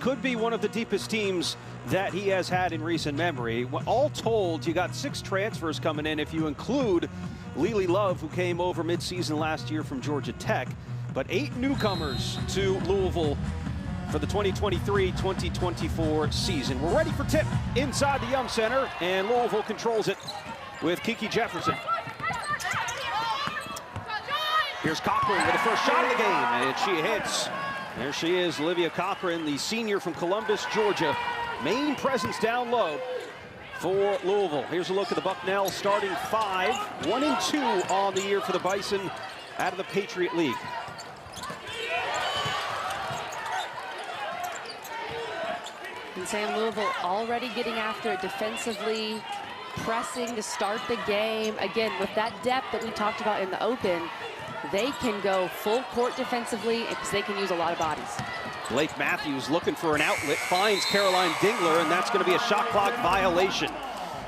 could be one of the deepest teams that he has had in recent memory. All told, you got 6 transfers coming in if you include Eylia Love, who came over midseason last year from Georgia Tech. But 8 newcomers to Louisville for the 2023-2024 season. We're ready for tip inside the Yum Center, and Louisville controls it with Kiki Jefferson. Here's Cochran with the first shot of the game, and she hits. There she is, Olivia Cochran, the senior from Columbus, Georgia. Main presence down low for Louisville. Here's a look at the Bucknell starting 5, 1-2 on the year for the Bison out of the Patriot League. And Sam, Louisville already getting after it defensively, pressing to start the game. Again, with that depth that we talked about in the open, they can go full court defensively because they can use a lot of bodies. Blake Matthews looking for an outlet, finds Caroline Dingler, and that's going to be a shot clock violation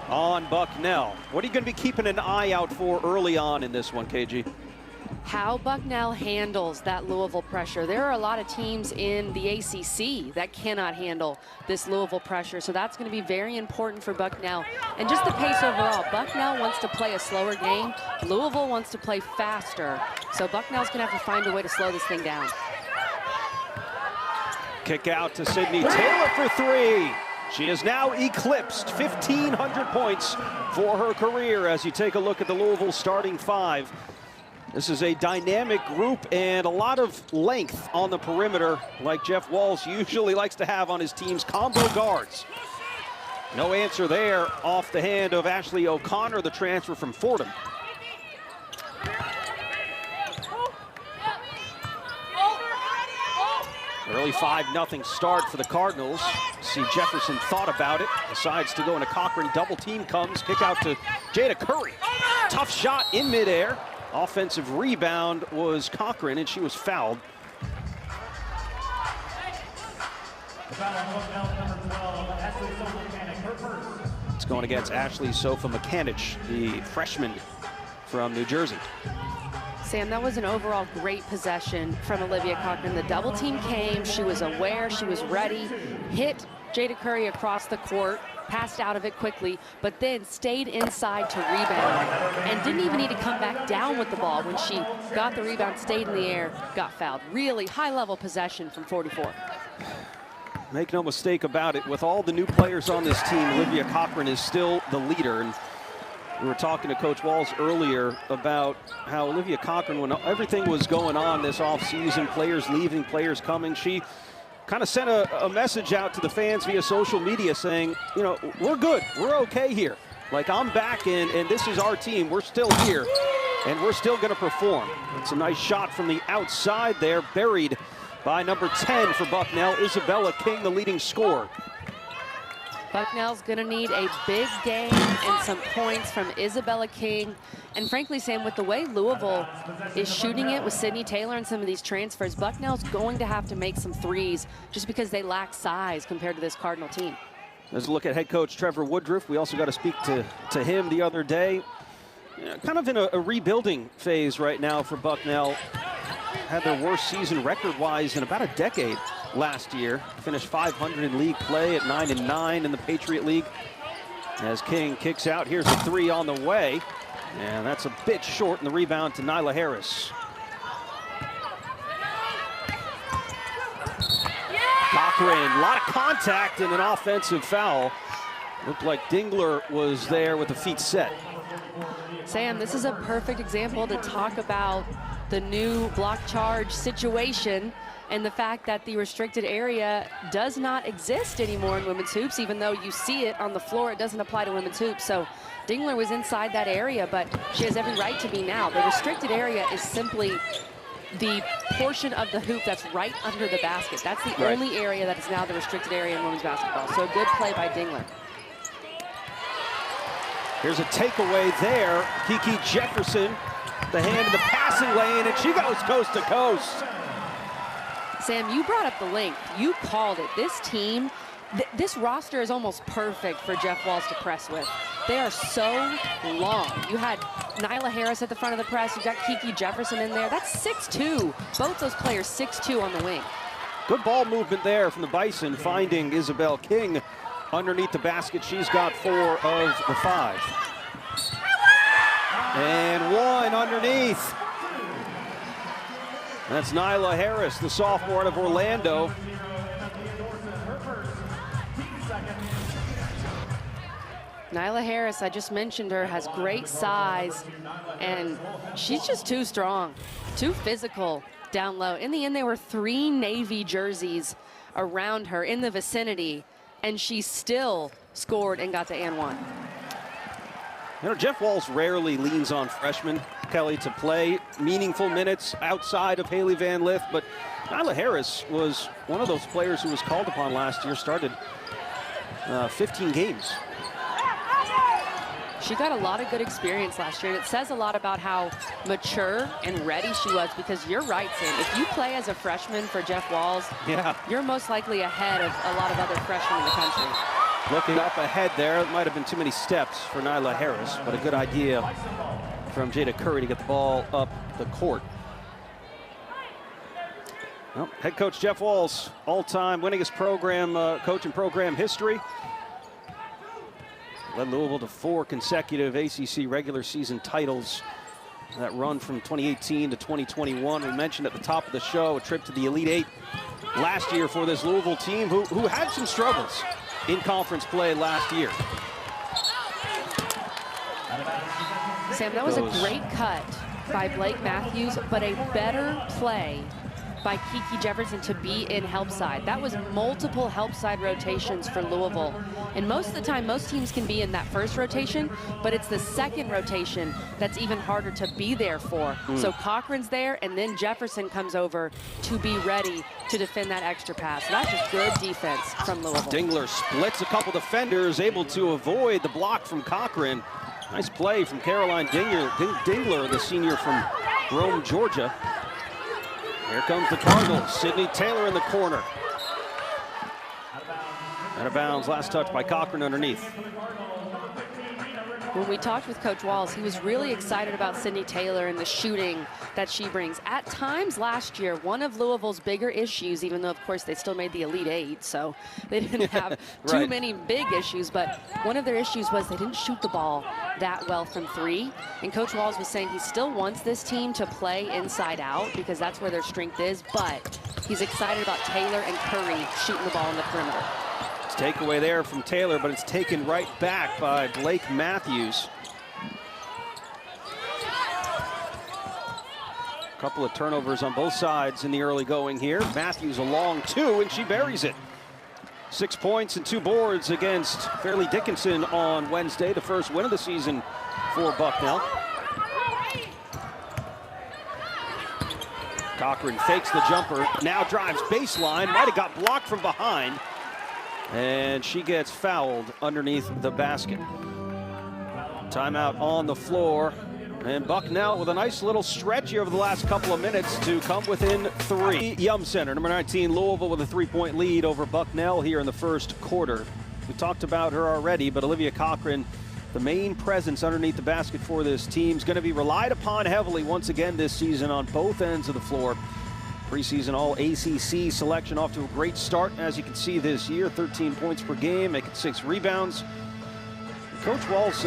on Bucknell. What are you going to be keeping an eye out for early on in this one, KG? How Bucknell handles that Louisville pressure. There are a lot of teams in the ACC that cannot handle this Louisville pressure, so that's going to be very important for Bucknell. And just the pace overall, Bucknell wants to play a slower game. Louisville wants to play faster, so Bucknell's going to have to find a way to slow this thing down. Kick out to Sydney Taylor for 3. She has now eclipsed 1,500 points for her career as you take a look at the Louisville starting 5. This is a dynamic group and a lot of length on the perimeter, like Jeff Walz usually likes to have on his team's combo guards. No answer there off the hand of Ashley O'Connor, the transfer from Fordham. Early 5-0 start for the Cardinals. See, Jefferson thought about it, decides to go into Cochran. Double team comes, kick out to Jada Curry. Tough shot in midair. Offensive rebound was Cochran, and she was fouled. It's going against Ashley Sofa Mechanic, the freshman from New Jersey. Sam, that was an overall great possession from Olivia Cochran. The double team came, she was aware, she was ready, hit Jada Curry across the court, passed out of it quickly, but then stayed inside to rebound and didn't even need to come back down with the ball. When she got the rebound, stayed in the air, got fouled. Really high-level possession from 44. Make no mistake about it, with all the new players on this team, Olivia Cochran is still the leader. And we were talking to Coach Walz earlier about how Olivia Cochran, when everything was going on this offseason, players leaving, players coming, she kind of sent a message out to the fans via social media saying, you know, we're good, we're okay here. Like, I'm back in, and this is our team. We're still here, and we're still going to perform. It's a nice shot from the outside there, buried by number 10 for Bucknell, Isabella King, the leading scorer. Bucknell's going to need a big game and some points from Isabella King. And frankly, Sam, with the way Louisville is shooting it with Sydney Taylor and some of these transfers, Bucknell's going to have to make some threes just because they lack size compared to this Cardinal team. Let's look at head coach Trevor Woodruff. We also got to speak to him the other day. Kind of in a rebuilding phase right now for Bucknell. Had their worst season record-wise in about a decade last year. Finished 500 in league play at 9-9 in the Patriot League. As King kicks out, here's a 3 on the way. And that's a bit short in the rebound to Nyla Harris. Cochran, a lot of contact and an offensive foul. Looked like Dingler was there with the feet set. Sam, this is a perfect example to talk about the new block charge situation and the fact that the restricted area does not exist anymore in women's hoops. Even though you see it on the floor, it doesn't apply to women's hoops. So Dingler was inside that area, but she has every right to be now. The restricted area is simply the portion of the hoop that's right under the basket. That's the only area that is now the restricted area in women's basketball. So a good play by Dingler. Here's a takeaway there. Kiki Jefferson, the hand in the passing lane, and she goes coast to coast. Sam, you brought up the length. You called it. This team, this roster is almost perfect for Jeff Walz to press with. They are so long. You had Nyla Harris at the front of the press. You've got Kiki Jefferson in there. That's 6'2". Both those players 6'2" on the wing. Good ball movement there from the Bison, finding Isabel King underneath the basket. She's got 4 of the 5. And 1 underneath. That's Nyla Harris, the sophomore out of Orlando. Nyla Harris, I just mentioned her, has great size, and she's just too strong, too physical down low. In the end, there were 3 Navy jerseys around her in the vicinity, and she still scored and got to and one. You know, Jeff Walz rarely leans on freshmen, Kelly, to play meaningful minutes outside of Haley Van Lith, but Nyla Harris was one of those players who was called upon last year, started 15 games. She got a lot of good experience last year, and it says a lot about how mature and ready she was, because you're right, Sam. If you play as a freshman for Jeff Walz, you're most likely ahead of a lot of other freshmen in the country. Looking up ahead there, it might have been too many steps for Nyla Harris, but a good idea from Jada Curry to get the ball up the court. Well, head coach Jeff Walz, all-time winningest program, coach in program history. Led Louisville to 4 consecutive ACC regular season titles. That run from 2018 to 2021. We mentioned at the top of the show a trip to the Elite 8 last year for this Louisville team who had some struggles in conference play last year. Sam, that was a great cut by Blake Matthews, but a better play by Kiki Jefferson to be in help side. That was multiple help side rotations for Louisville. And most of the time, most teams can be in that first rotation, but it's the second rotation that's even harder to be there for. So Cochran's there, and then Jefferson comes over to be ready to defend that extra pass. So that's just good defense from Louisville. Dingler splits a couple defenders, able to avoid the block from Cochran. Nice play from Caroline Dingler, the senior from Rome, Georgia. Here comes the Cardinals. Sydney Taylor in the corner. Out of bounds, last touch by Cochran underneath. When we talked with Coach Walz, he was really excited about Sydney Taylor and the shooting that she brings. At times last year, one of Louisville's bigger issues, even though, of course, they still made the Elite 8, so they didn't have too many big issues, but one of their issues was they didn't shoot the ball that well from 3. And Coach Walz was saying he still wants this team to play inside out because that's where their strength is, but he's excited about Taylor and Curry shooting the ball in the perimeter. Takeaway there from Taylor, but it's taken right back by Blake Matthews. A couple of turnovers on both sides in the early going here. Matthews a long 2, and she buries it. 6 points and 2 boards against Fairleigh Dickinson on Wednesday, the first win of the season for Bucknell. Cochran fakes the jumper, now drives baseline, might have got blocked from behind. And she gets fouled underneath the basket. Timeout on the floor. And Bucknell with a nice little stretch here over the last couple of minutes to come within 3. Yum Center, number 19, Louisville with a 3-point lead over Bucknell here in the first quarter. We talked about her already, but Olivia Cochran, the main presence underneath the basket for this team, is going to be relied upon heavily once again this season on both ends of the floor. Preseason All-ACC selection off to a great start, as you can see this year. 13 points per game, making 6 rebounds. Coach Walz,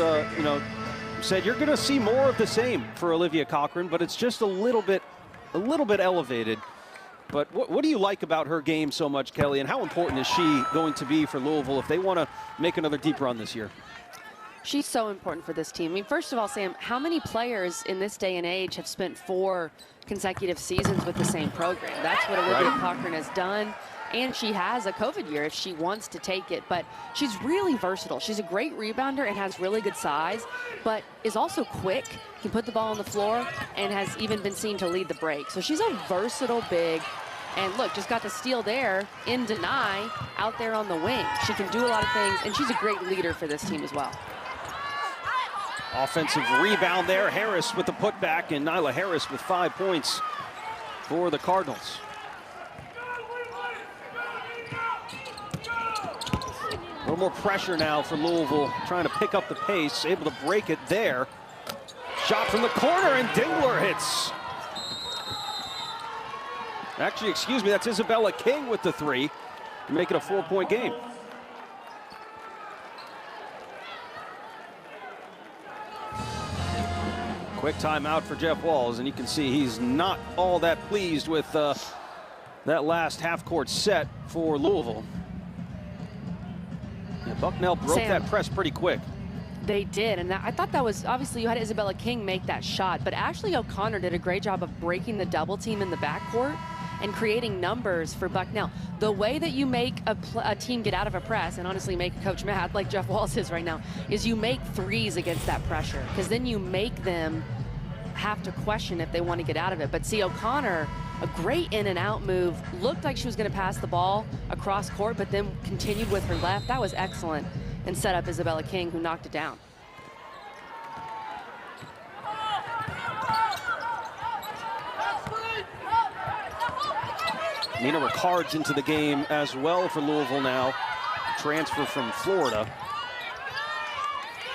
said you're going to see more of the same for Olivia Cochran, but it's just a little bit elevated. But what do you like about her game so much, Kelly, and how important is she going to be for Louisville if they want to make another deep run this year? She's so important for this team. I mean, first of all, Sam, how many players in this day and age have spent 4 consecutive seasons with the same program? That's what Olivia Cochran has done. And she has a COVID year if she wants to take it, but she's really versatile. She's a great rebounder and has really good size, but is also quick, can put the ball on the floor, and has even been seen to lead the break. So she's a versatile big. And look, just got the steal there in Deny out there on the wing. She can do a lot of things, and she's a great leader for this team as well. Offensive rebound there. Harris with the putback, and Nyla Harris with 5 points for the Cardinals. A little more pressure now for Louisville, trying to pick up the pace, able to break it there. Shot from the corner, and Dingler hits. Actually, excuse me, that's Isabella King with the 3 to make it a 4-point game. Quick timeout for Jeff Walz, and you can see he's not all that pleased with that last half-court set for Louisville. Yeah, Bucknell broke that press pretty quick. They did, and I thought that was, obviously you had Isabella King make that shot, but Ashley O'Connor did a great job of breaking the double team in the backcourt and creating numbers for Bucknell. The way that you make a team get out of a press, and honestly make a coach mad like Jeff Walz is right now, is you make threes against that pressure, because then you make them have to question if they want to get out of it. But see, O'Connor, a great in and out move, looked like she was going to pass the ball across court, but then continued with her left. That was excellent, and set up Isabella King, who knocked it down. Nina Ricard's into the game as well for Louisville now. Transfer from Florida.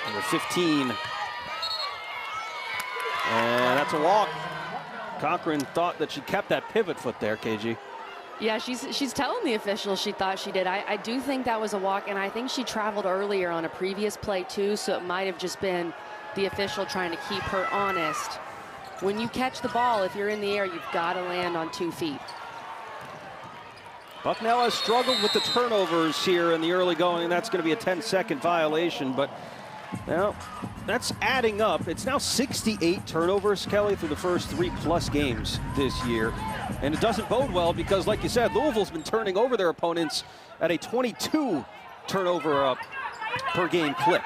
Number 15. And that's a walk. Cochran thought that she kept that pivot foot there, KG. Yeah, she's telling the officials she thought she did. I do think that was a walk, and I think she traveled earlier on a previous play too, so it might have just been the official trying to keep her honest. When you catch the ball, if you're in the air, you've got to land on 2 feet. Bucknell has struggled with the turnovers here in the early going, and that's going to be a 10-second violation, but now that's adding up. It's now 68 turnovers, Kelly, through the first 3+ games this year. And it doesn't bode well because, like you said, Louisville's been turning over their opponents at a 22 turnover per game clip.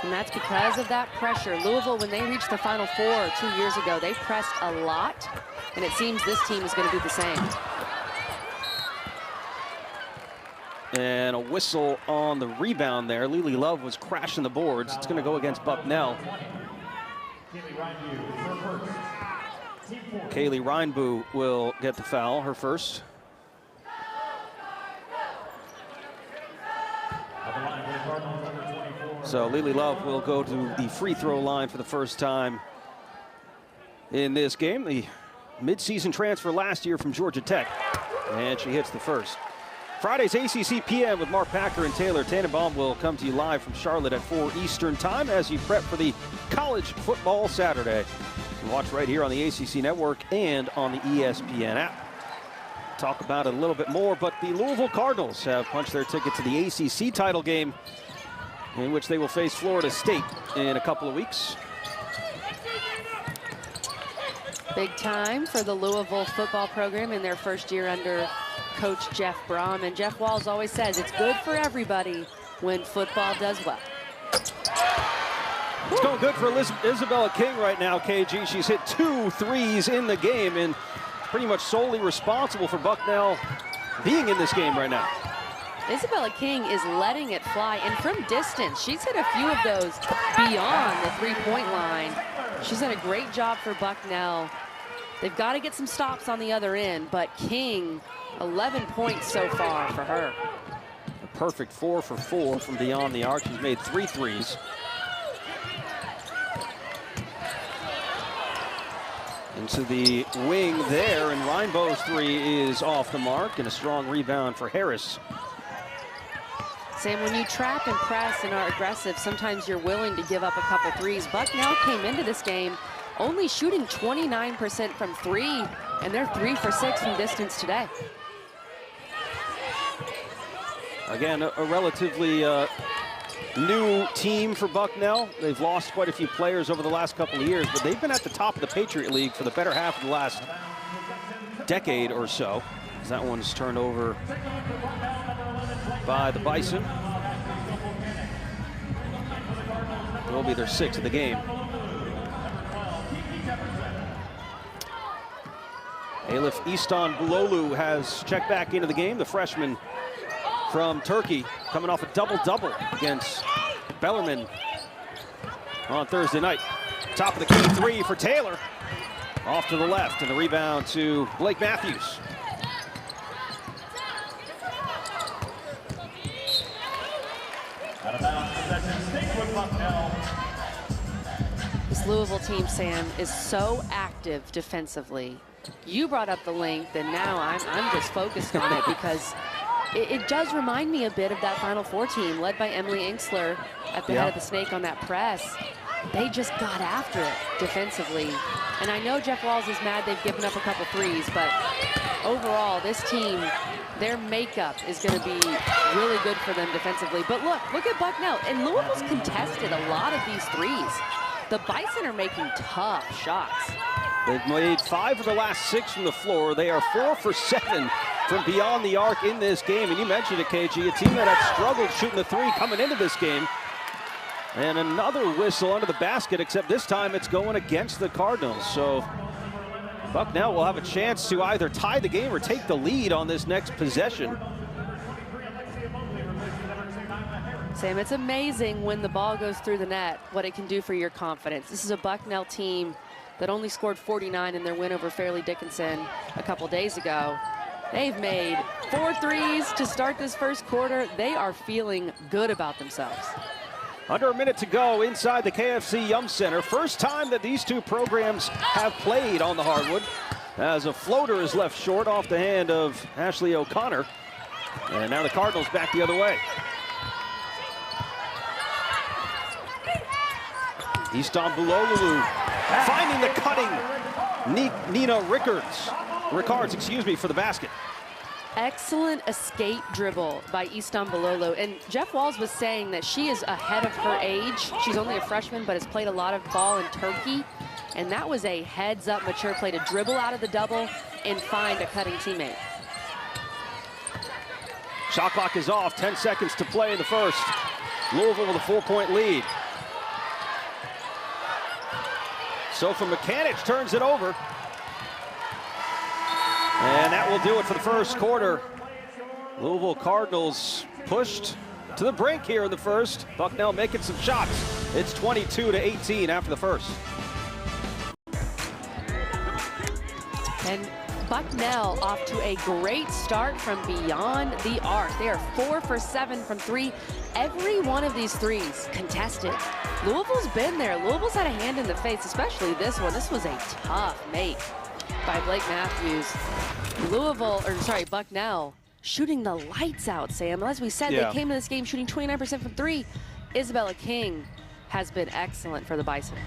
And that's because of that pressure. Louisville, when they reached the Final Four 2 years ago, they pressed a lot, and it seems this team is going to do the same. And a whistle on the rebound there. Lily Love was crashing the boards. It's going to go against Bucknell. Kaylee Reinbu will get the foul, her first. So Lily Love will go to the free throw line for the first time in this game. The midseason transfer last year from Georgia Tech. And she hits the first. Friday's ACC PM with Mark Packer and Taylor Tannenbaum will come to you live from Charlotte at 4 Eastern time as you prep for the College Football Saturday. You can watch right here on the ACC Network and on the ESPN app. Talk about it a little bit more, but the Louisville Cardinals have punched their ticket to the ACC title game, in which they will face Florida State in a couple of weeks. Big time for the Louisville football program in their first year under Coach Jeff Brom, and Jeff Walz always says it's good for everybody when football does well. It's going good for Isabella King right now, KG. She's hit 2 threes in the game and pretty much solely responsible for Bucknell being in this game right now. Isabella King is letting it fly, and from distance, she's hit a few of those beyond the 3-point line. She's done a great job for Bucknell. They've got to get some stops on the other end, but King, 11 points so far for her. A perfect 4 for 4 from beyond the arc. She's made 3 threes. Into the wing there, and Reinbo's 3 is off the mark, and a strong rebound for Harris. Sam, when you trap and press and are aggressive, sometimes you're willing to give up a couple threes. Bucknell came into this game only shooting 29% from 3, and they're 3 for 6 from distance today. Again, a relatively new team for Bucknell. They've lost quite a few players over the last couple of years, but they've been at the top of the Patriot League for the better half of the last decade or so. That one's turned over by the Bison. It will be their 6th of the game. Elif Istanbuloglu has checked back into the game. The freshman from Turkey coming off a double-double against Bellarmine on Thursday night. Top of the key 3 for Taylor. Off to the left, and the rebound to Blake Matthews. This Louisville team, Sam, is so active defensively. you brought up the length, and now I'm just focused on it because it does remind me a bit of that Final Four team led by Emily Inksler at the head of the snake on that press. They just got after it defensively. And I know Jeff Walz is mad they've given up a couple threes, but overall, this team, their makeup is going to be really good for them defensively. But look at Bucknell. And Louisville's contested a lot of these threes. The Bison are making tough shots. They've made 5 of the last 6 from the floor. They are 4 for 7 from beyond the arc in this game. And you mentioned it, KG, a team that had struggled shooting the 3 coming into this game. And another whistle under the basket, except this time it's going against the Cardinals. So Bucknell will have a chance to either tie the game or take the lead on this next possession. Sam, it's amazing when the ball goes through the net, what it can do for your confidence. This is a Bucknell team that only scored 49 in their win over Fairleigh Dickinson a couple days ago. They've made 4 threes to start this first quarter. They are feeling good about themselves. Under a minute to go inside the KFC Yum Center. First time that these two programs have played on the hardwood, as a floater is left short off the hand of Ashley O'Connor. And now the Cardinals back the other way. Istanbuloglu finding the cutting Nina Rickards, excuse me, for the basket. Excellent escape dribble by Istanbuloglu. And Jeff Walz was saying that she is ahead of her age. She's only a freshman, but has played a lot of ball in Turkey. And that was a heads-up, mature play to dribble out of the double and find a cutting teammate. Shot clock is off, 10 seconds to play in the first. Louisville with a 4-point lead. Sofa Mechanic turns it over. And that will do it for the first quarter. Louisville Cardinals pushed to the brink here in the first. Bucknell making some shots. It's 22-18 after the first. And Bucknell off to a great start from beyond the arc. They are 4 for 7 from 3. Every one of these threes contested. Louisville's been there. Louisville's had a hand in the face, especially this one. This was a tough make by Blake Matthews. Bucknell shooting the lights out, Sam. As we said, they came to this game shooting 29% from 3. Isabella King has been excellent for the Bison.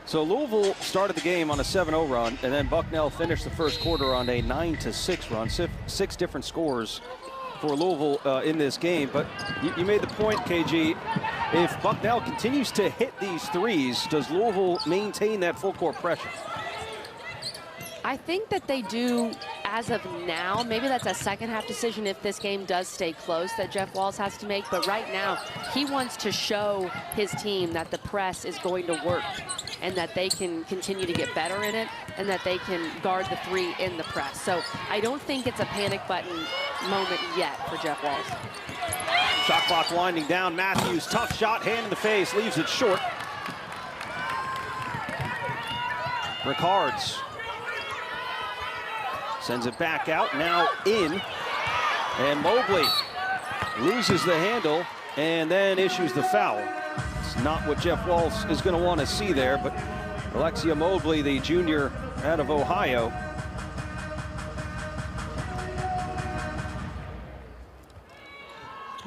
So Louisville started the game on a 7-0 run, and then Bucknell finished the first quarter on a 9-6 run. 6 different scores for Louisville in this game. But you made the point, KG, if Bucknell continues to hit these threes, does Louisville maintain that full court pressure? I think that they do as of now. Maybe that's a second half decision if this game does stay close that Jeff Walz has to make. But right now, he wants to show his team that the press is going to work and that they can continue to get better in it and that they can guard the 3 in the press. So I don't think it's a panic button moment yet for Jeff Walz. Shot clock winding down. Matthews, tough shot, hand in the face, leaves it short. Rickards sends it back out, now in. And Mobley loses the handle and then issues the foul. It's not what Jeff Walz is going to want to see there, but Alexia Mobley, the junior out of Ohio.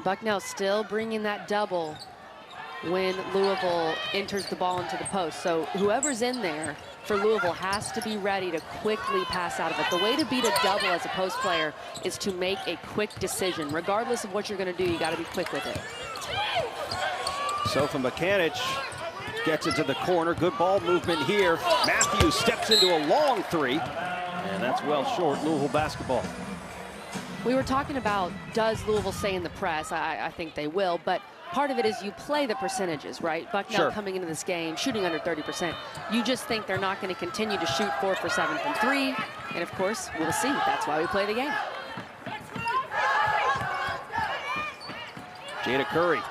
Bucknell still bringing that double when Louisville enters the ball into the post. So whoever's in there for Louisville has to be ready to quickly pass out of it. The way to beat a double as a post player is to make a quick decision. Regardless of what you're going to do, you got to be quick with it. Sofa Mechanic gets it to the corner. Good ball movement here. Matthews steps into a long 3, and that's well short. Louisville basketball. We were talking about, does Louisville stay in the press? I think they will, but part of it is you play the percentages, right? Bucknell coming into this game, shooting under 30%. You just think they're not going to continue to shoot 4 for 7 from 3. And of course, we'll see. That's why we play the game. Jada Curry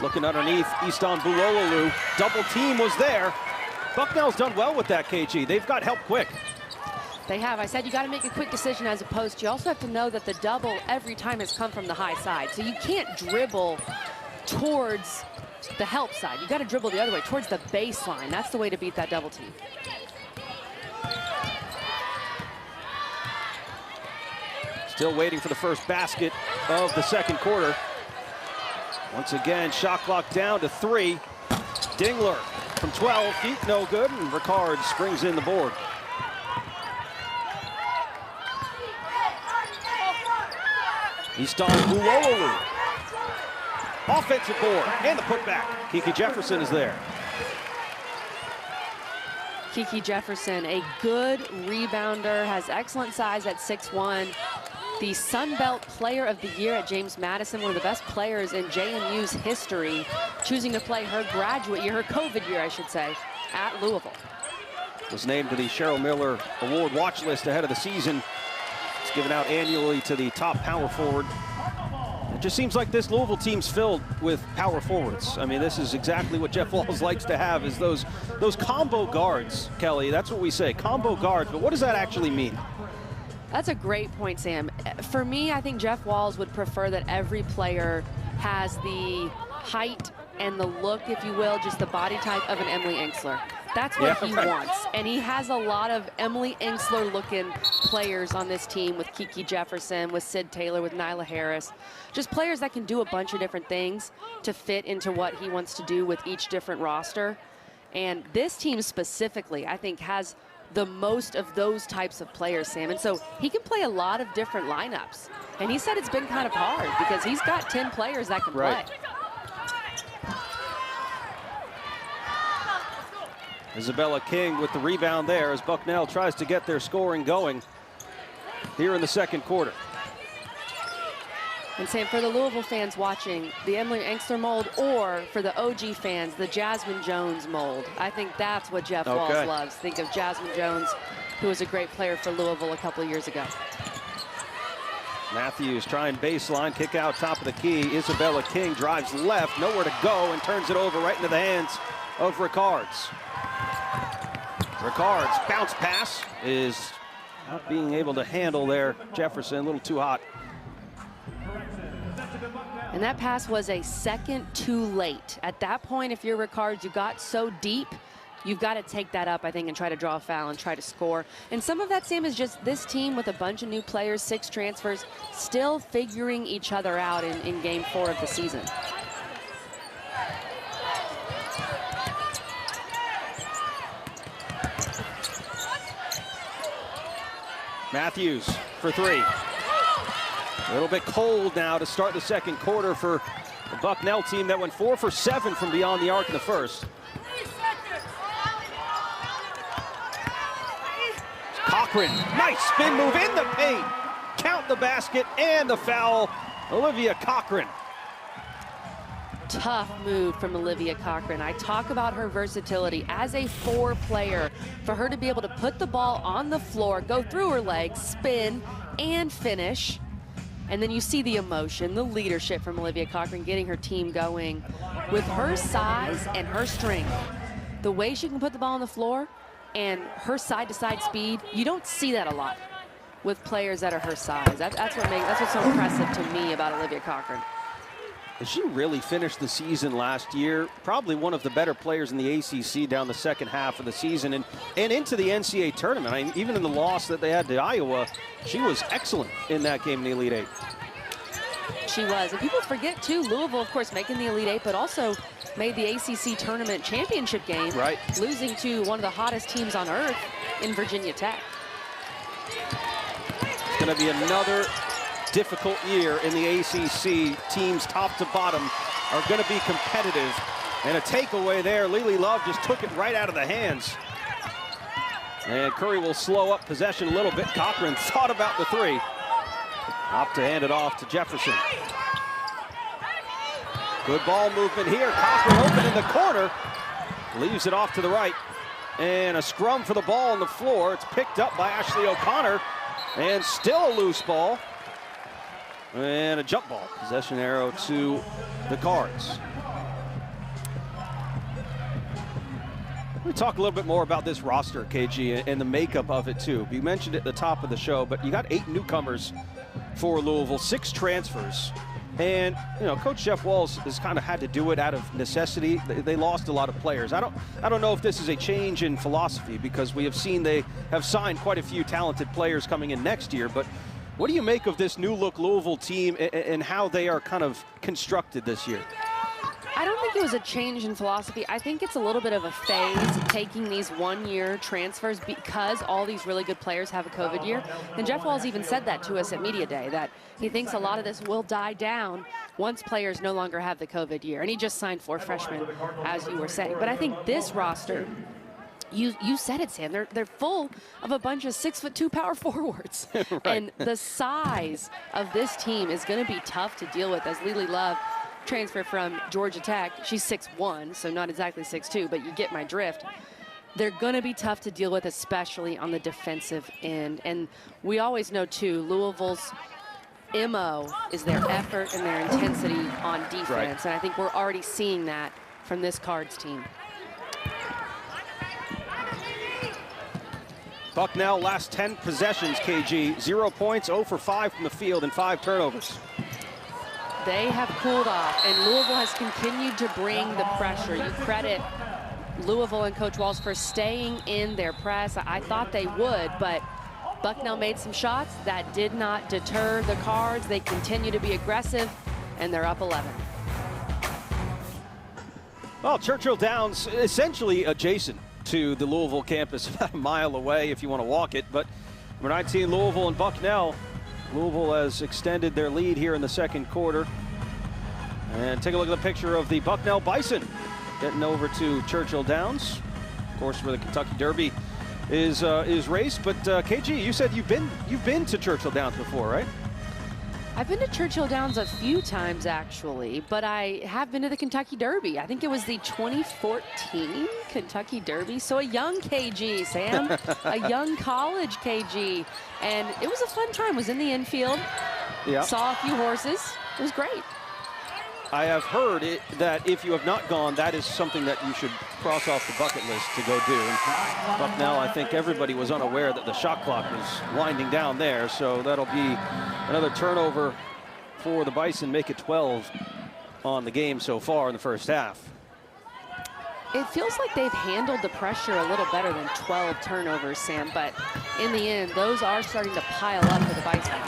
looking underneath. Istanbuloglu. Double team was there. Bucknell's done well with that, KG. They've got help quick. They have. I said you got to make a quick decision as a post. You also have to know that the double every time has come from the high side. So you can't dribble towards the help side. You got to dribble the other way, towards the baseline. That's the way to beat that double team. Still waiting for the first basket of the second quarter. Once again, shot clock down to 3. Dingler from 12 feet, no good, and Ricard springs in the board. Easton Bulolu. Offensive board and the putback. Kiki Jefferson is there. Kiki Jefferson, a good rebounder, has excellent size at 6'1". The Sun Belt Player of the Year at James Madison, one of the best players in JMU's history, choosing to play her graduate year, her COVID year, I should say, at Louisville. Was named to the Cheryl Miller Award watch list ahead of the season. It's given out annually to the top power forward. It just seems like this Louisville team's filled with power forwards. I mean, this is exactly what Jeff Walz likes to have, is those combo guards, Kelly. That's what we say, combo guards. But what does that actually mean? That's a great point, Sam. For me, I think Jeff Walz would prefer that every player has the height and the look, if you will, just the body type of an Emily Engstler. That's what he wants. And he has a lot of Emily Engstler-looking players on this team, with Kiki Jefferson, with Sid Taylor, with Nyla Harris. Just players that can do a bunch of different things to fit into what he wants to do with each different roster. And this team specifically, I think, has the most of those types of players, Sam. And so he can play a lot of different lineups. And he said it's been kind of hard because he's got 10 players that can play. Isabella King with the rebound there as Bucknell tries to get their scoring going here in the second quarter. And Sam, for the Louisville fans watching, the Emily Engstler mold, or for the OG fans, the Jasmine Jones mold. I think that's what Jeff Walz loves. Think of Jasmine Jones, who was a great player for Louisville a couple of years ago. Matthews trying baseline, kick out top of the key. Isabella King drives left, nowhere to go, and turns it over right into the hands of Ricards. Ricards' bounce pass is not being able to handle there. Jefferson, a little too hot. And that pass was a second too late. At that point, if you're Ricards, you got so deep, you've got to take that up, I think, and try to draw a foul and try to score. And some of that, Sam, is just this team with a bunch of new players, 6 transfers, still figuring each other out in game 4 of the season. Matthews for 3. A little bit cold now to start the second quarter for the Bucknell team that went 4 for 7 from beyond the arc in the first. Cochran, nice spin move in the paint. Count the basket and the foul. Olivia Cochran. Tough move from Olivia Cochran. I talk about her versatility as a 4 player. For her to be able to put the ball on the floor, go through her legs, spin, and finish. And then you see the emotion, the leadership from Olivia Cochran, getting her team going. With her size and her strength, the way she can put the ball on the floor and her side-to-side speed, you don't see that a lot with players that are her size. That's what's so impressive to me about Olivia Cochran. She really finished the season last year, probably one of the better players in the ACC down the second half of the season and into the NCAA tournament. I mean, even in the loss that they had to Iowa, she was excellent in that game in the Elite Eight. She was. And people forget, too, Louisville, of course, making the Elite Eight, but also made the ACC tournament championship game, losing to one of the hottest teams on earth in Virginia Tech. It's going to be another difficult year in the ACC. Teams top to bottom are going to be competitive. And a takeaway there. Lily Love just took it right out of the hands. And Curry will slow up possession a little bit. Cochran thought about the 3. Opt to hand it off to Jefferson. Good ball movement here. Cochran open in the corner. Leaves it off to the right. And a scrum for the ball on the floor. It's picked up by Ashley O'Connor. And still a loose ball. And a jump ball. Possession arrow to the Cards. Let me talk a little bit more about this roster, KG, and the makeup of it, too. You mentioned it at the top of the show, but you got 8 newcomers for Louisville, 6 transfers. And, you know, Coach Jeff Walz has kind of had to do it out of necessity. They lost a lot of players. I don't know if this is a change in philosophy, because we have seen they have signed quite a few talented players coming in next year, but What do you make of this new look Louisville team and how they are kind of constructed this year? I don't think it was a change in philosophy. I think it's a little bit of a phase taking these one-year transfers because all these really good players have a COVID year. And Jeff Walz even said that to us at Media Day, that he thinks a lot of this will die down once players no longer have the COVID year. And he just signed 4 freshmen, as you were saying. But I think this roster, you said it, Sam, they're full of a bunch of 6'2" power forwards. Right. And the size of this team is going to be tough to deal with, as Lily Love transfer from Georgia Tech. She's 6'1", so not exactly 6'2", but you get my drift. They're going to be tough to deal with, especially on the defensive end. And we always know, too, Louisville's MO is their effort and their intensity on defense. Right. And I think we're already seeing that from this Cards team. Bucknell, last 10 possessions, KG. 0 points, 0 for 5 from the field, and 5 turnovers. They have cooled off, and Louisville has continued to bring the pressure. You credit Louisville and Coach Walz for staying in their press. I thought they would, but Bucknell made some shots that did not deter the Cards. They continue to be aggressive, and they're up 11. Well, Churchill Downs essentially adjacent to the Louisville campus, about a mile away if you want to walk it. But number 19, Louisville and Bucknell. Louisville has extended their lead here in the second quarter. And take a look at the picture of the Bucknell Bison getting over to Churchill Downs, of course, where the Kentucky Derby is raced. But KG, you said you've been to Churchill Downs before, right? I've been to Churchill Downs a few times, actually, but I have been to the Kentucky Derby. I think it was the 2014 Kentucky Derby. So a young KG, Sam, a young college KG. And it was a fun time. Was in the infield, saw a few horses. It was great. I have heard that if you have not gone, that is something that you should cross off the bucket list to go do. And Bucknell, I think everybody was unaware that the shot clock was winding down there, so that'll be another turnover for the Bison, make it 12 on the game so far in the first half. It feels like they've handled the pressure a little better than 12 turnovers, Sam, but in the end, those are starting to pile up for the Bison.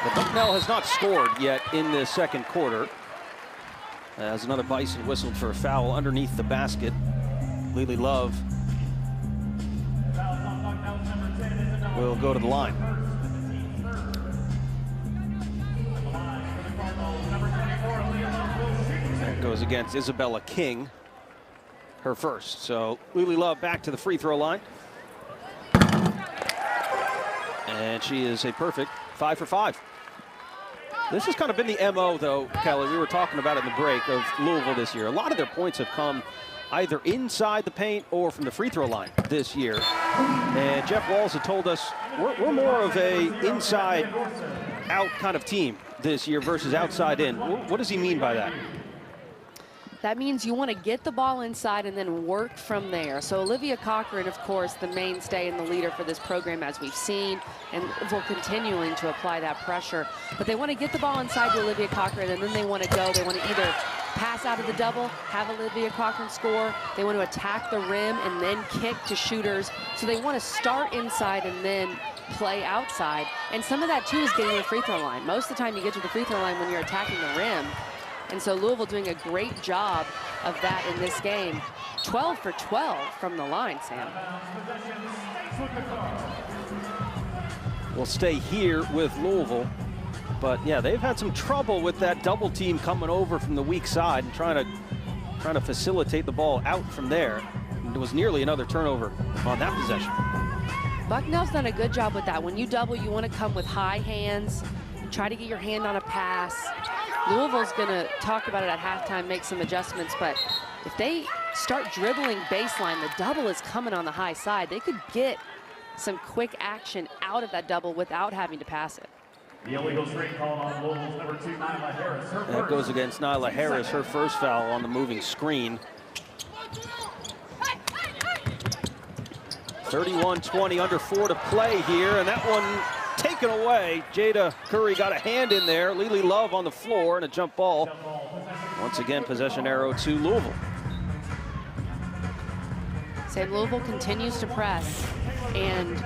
But Bucknell has not scored yet in the second quarter, as another Bison whistled for a foul underneath the basket. Lily Love will go to the line. That goes against Isabella King, her first. So Lily Love back to the free throw line. And she is a perfect 5 for 5. This has kind of been the MO, though, Kelly. We were talking about it in the break of Louisville this year. A lot of their points have come either inside the paint or from the free throw line this year. And Jeff Walz had told us we're more of a inside-out kind of team this year versus outside in. What does he mean by that? That means you want to get the ball inside and then work from there. So Olivia Cochran, of course, the mainstay and the leader for this program, as we've seen, and will continuing to apply that pressure. But they want to get the ball inside to Olivia Cochran, and then they want to go. They want to either pass out of the double, have Olivia Cochran score. They want to attack the rim and then kick to shooters. So they want to start inside and then play outside. And some of that, too, is getting to the free throw line. Most of the time you get to the free throw line when you're attacking the rim. And so Louisville doing a great job of that in this game. 12 for 12 from the line, Sam. We'll stay here with Louisville. But, yeah, they've had some trouble with that double team coming over from the weak side and trying to facilitate the ball out from there. And it was nearly another turnover on that possession. Bucknell's done a good job with that. When you double, you want to come with high hands, try to get your hand on a pass. Louisville's going to talk about it at halftime, make some adjustments, but if they start dribbling baseline, the double is coming on the high side. They could get some quick action out of that double without having to pass it. The illegal screen called on Louisville's number 2, Nyla Harris. That goes against Nyla Harris, her first foul on the moving screen. 31-20, under 4 to play here, and that one taken away. Jada Curry got a hand in there. Lily Love on the floor and a jump ball. Once again, possession arrow to Louisville. Louisville continues to press, and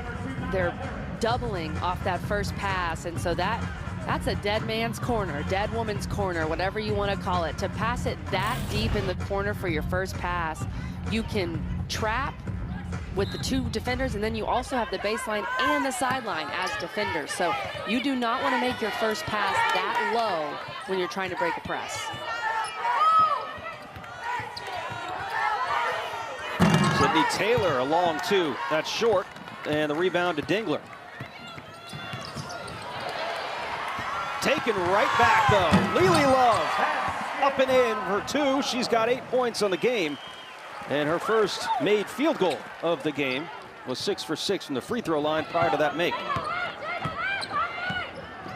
they're doubling off that first pass, and so that's a dead man's corner, dead woman's corner, whatever you want to call it. To pass it that deep in the corner for your first pass, you can trap with the 2 defenders, and then you also have the baseline and the sideline as defenders. So you do not want to make your first pass that low when you're trying to break a press. Sydney Taylor along 2. That's short, and the rebound to Dingler. Taken right back, though. Lily Love up and in for 2. She's got 8 points on the game. And her first made field goal of the game was 6 for 6 from the free throw line prior to that make.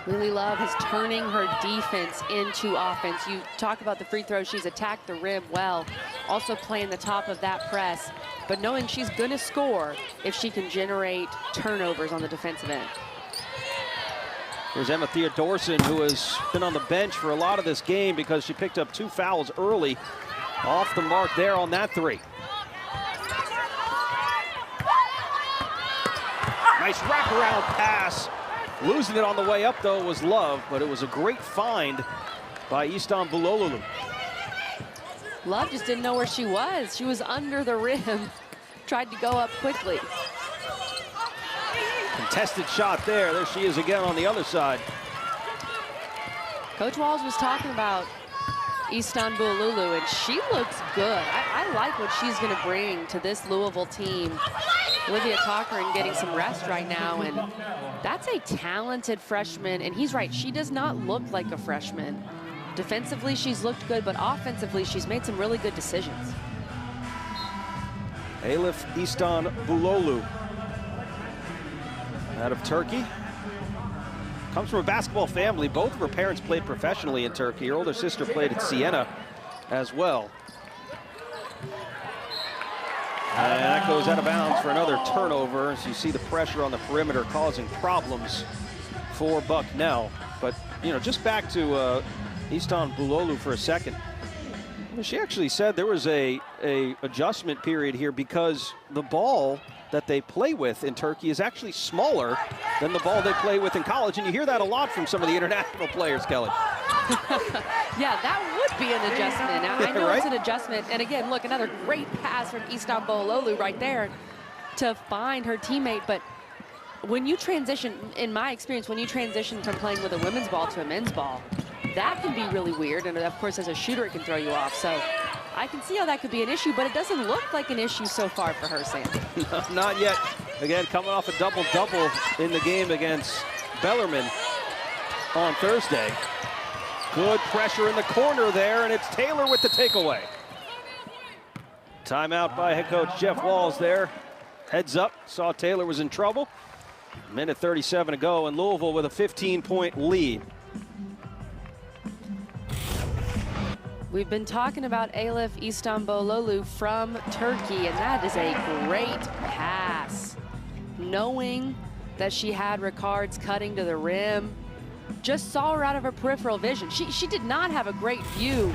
Lily Love is turning her defense into offense. You talk about the free throw, she's attacked the rim well, also playing the top of that press, but knowing she's going to score if she can generate turnovers on the defensive end. Here's Emma Theodorson, who has been on the bench for a lot of this game because she picked up 2 fouls early. Off the mark there on that 3. Nice wraparound pass. Losing it on the way up, though, was Love, but it was a great find by Easton Bulolulu. Love just didn't know where she was. She was under the rim, tried to go up quickly. Contested shot there. There she is again on the other side. Coach Walls was talking about Easton Bulolulu, and she looks good. I like what she's going to bring to this Louisville team. Olivia Cochran getting some rest right now, and that's a talented freshman. And he's right, she does not look like a freshman. Defensively, she's looked good, but offensively, she's made some really good decisions. Elif Easton Bulolulu out of Turkey. Comes from a basketball family. Both of her parents played professionally in Turkey. Her older sister played at Siena as well. And that goes out of bounds for another turnover. As you see the pressure on the perimeter causing problems for Bucknell. But, you know, just back to Easton Bulolulu for a second. She actually said there was a adjustment period here because the ball that they play with in Turkey is actually smaller than the ball they play with in college. And you hear that a lot from some of the international players, Kelly. Yeah, that would be an adjustment. Now, I know right? It's an adjustment. And again, look, another great pass from Easton Bulolulu right there to find her teammate. But when you transition, in my experience, when you transition from playing with a women's ball to a men's ball, that can be really weird. And of course, as a shooter, it can throw you off. So I can see how that could be an issue, but it doesn't look like an issue so far for her, Sam. No, not yet. Again, coming off a double-double in the game against Bellarmine on Thursday. Good pressure in the corner there, and it's Taylor with the takeaway. Timeout by head coach Jeff Walls there. Heads up, saw Taylor was in trouble. Minute 37 to go, and Louisville with a 15-point lead. We've been talking about Elif Easton Bulolulu from Turkey, and that is a great pass. Knowing that she had Ricard's cutting to the rim, just saw her out of her peripheral vision. She did not have a great view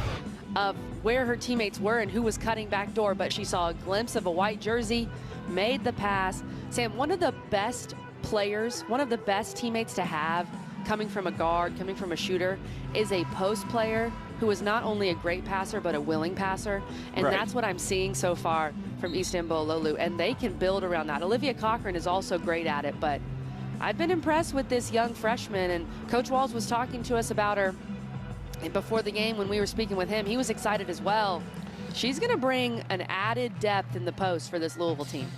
of where her teammates were and who was cutting back door, but she saw a glimpse of a white jersey, made the pass. Sam, one of the best players, one of the best teammates to have coming from a guard, coming from a shooter, is a post player who is not only a great passer, but a willing passer. And right. That's what I'm seeing so far from Easton Bulolulu, and they can build around that. Olivia Cochran is also great at it, but I've been impressed with this young freshman, and Coach Walls was talking to us about her before the game when we were speaking with him. He was excited as well. She's gonna bring an added depth in the post for this Louisville team.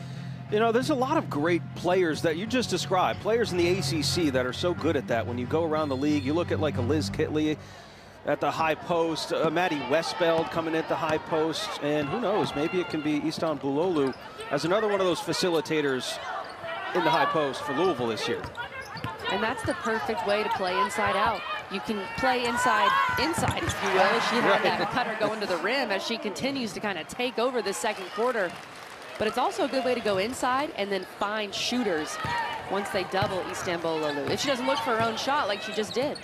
You know, there's a lot of great players that you just described, players in the ACC that are so good at that. When you go around the league, you look at like a Liz Kitley at the high post, Maddie Westbeld coming at the high post, and who knows, maybe it can be Easton Bulolulu as another one of those facilitators in the high post for Louisville this year. And that's the perfect way to play inside out. You can play inside, if you will. She had that cutter going to the rim as she continues to kind of take over this second quarter. But it's also a good way to go inside and then find shooters once they double Easton Bulolulu. If she doesn't look for her own shot like she just did.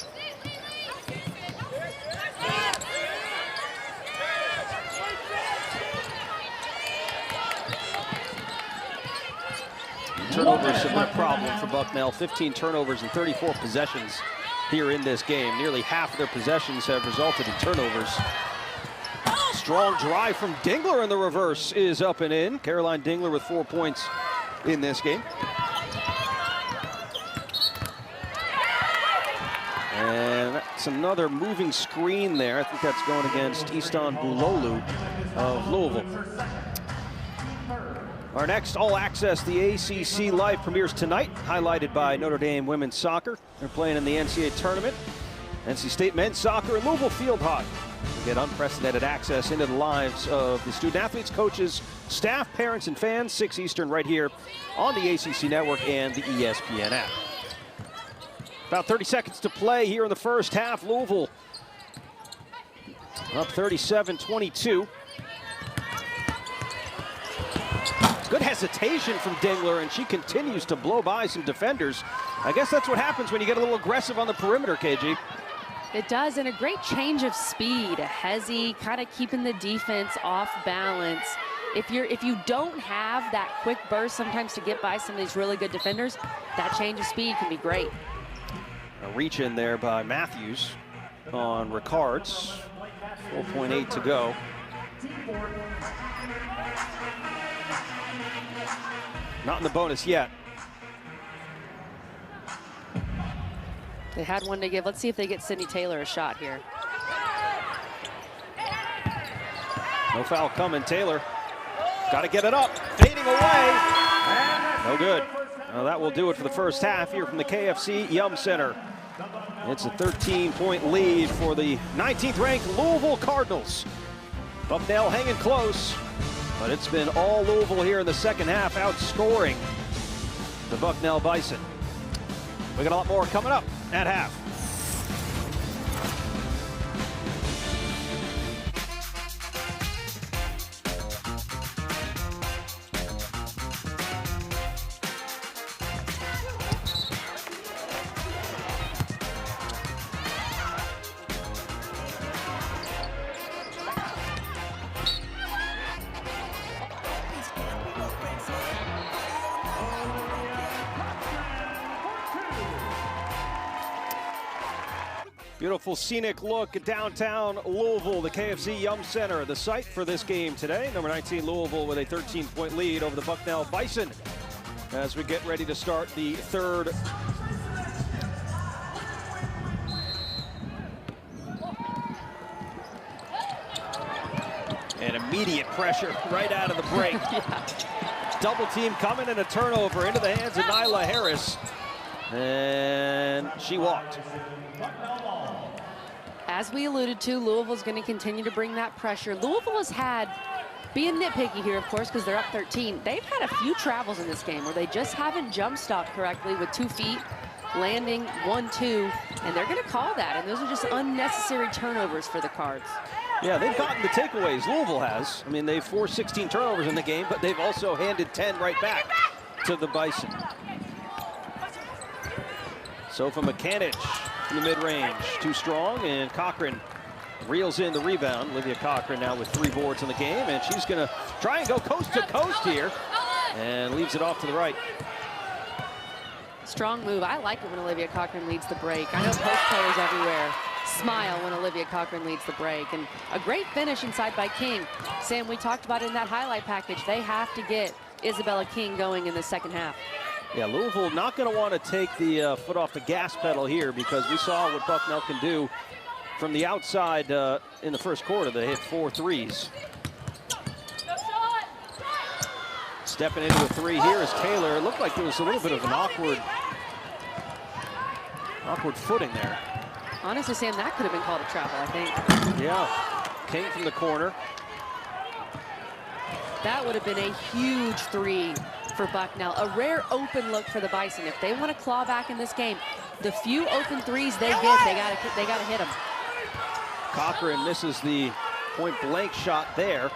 Turnovers have been a problem for Bucknell. 15 turnovers and 34 possessions here in this game. Nearly half of their possessions have resulted in turnovers. Strong drive from Dingler in the reverse is up and in. Caroline Dingler with 4 points in this game. And that's another moving screen there. I think that's going against Easton Bulolu of Louisville. Our next All Access, the ACC Live, premieres tonight, highlighted by Notre Dame women's soccer. They're playing in the NCAA tournament. NC State men's soccer and Louisville Field Hockey. We get unprecedented access into the lives of the student athletes, coaches, staff, parents, and fans. 6 Eastern right here on the ACC Network and the ESPN app. About 30 seconds to play here in the first half. Louisville up 37-22. Good hesitation from Dingler, and she continues to blow by some defenders. I guess that's what happens when you get a little aggressive on the perimeter, KG. It does, and a great change of speed. A hezzy, kind of keeping the defense off balance. If you don't have that quick burst sometimes to get by some of these really good defenders, that change of speed can be great. A reach in there by Matthews on Ricards. 4.8 to go. Not in the bonus yet. They had one to give. Let's see if they get Sydney Taylor a shot here. No foul coming. Taylor got to get it up. Fading away. No good. Well, that will do it for the first half here from the KFC Yum Center. It's a 13-point lead for the 19th ranked Louisville Cardinals. Bucknell hanging close, but it's been all Louisville here in the second half, outscoring the Bucknell Bison. We got a lot more coming up at half. Beautiful scenic look at downtown Louisville, the KFC Yum Center, the site for this game today. Number 19 Louisville with a 13-point lead over the Bucknell Bison as we get ready to start the third. And immediate pressure right out of the break. Yeah. Double team coming and a turnover into the hands of Nyla Harris. And she walked. As we alluded to, Louisville's going to continue to bring that pressure. Louisville has had, being nitpicky here, of course, because they're up 13, they've had a few travels in this game where they just haven't jump stopped correctly with 2 feet, landing 1-2, and they're going to call that. And those are just unnecessary turnovers for the Cards. Yeah, they've gotten the takeaways. Louisville has. I mean, they've forced 16 turnovers in the game, but they've also handed 10 right back to the Bison. So from Mechanic in the mid-range, too strong, and Cochran reels in the rebound. Olivia Cochran now with 3 boards in the game, and she's going to try and go coast to coast here, and leaves it off to the right. Strong move. I like it when Olivia Cochran leads the break. I know post players everywhere smile when Olivia Cochran leads the break. And a great finish inside by King. Sam, we talked about it in that highlight package. They have to get Isabella King going in the second half. Yeah, Louisville not going to want to take the foot off the gas pedal here, because we saw what Bucknell can do from the outside in the first quarter. They hit 4 threes. Stepping into a 3 here is Taylor. It looked like there was a little bit of an awkward footing there. Honestly, Sam, that could have been called a travel, I think. Yeah, King from the corner. That would have been a huge 3 for Bucknell. A rare open look for the Bison. If they want to claw back in this game, the few open 3s they get, they gotta hit them. Cochran misses the point-blank shot there,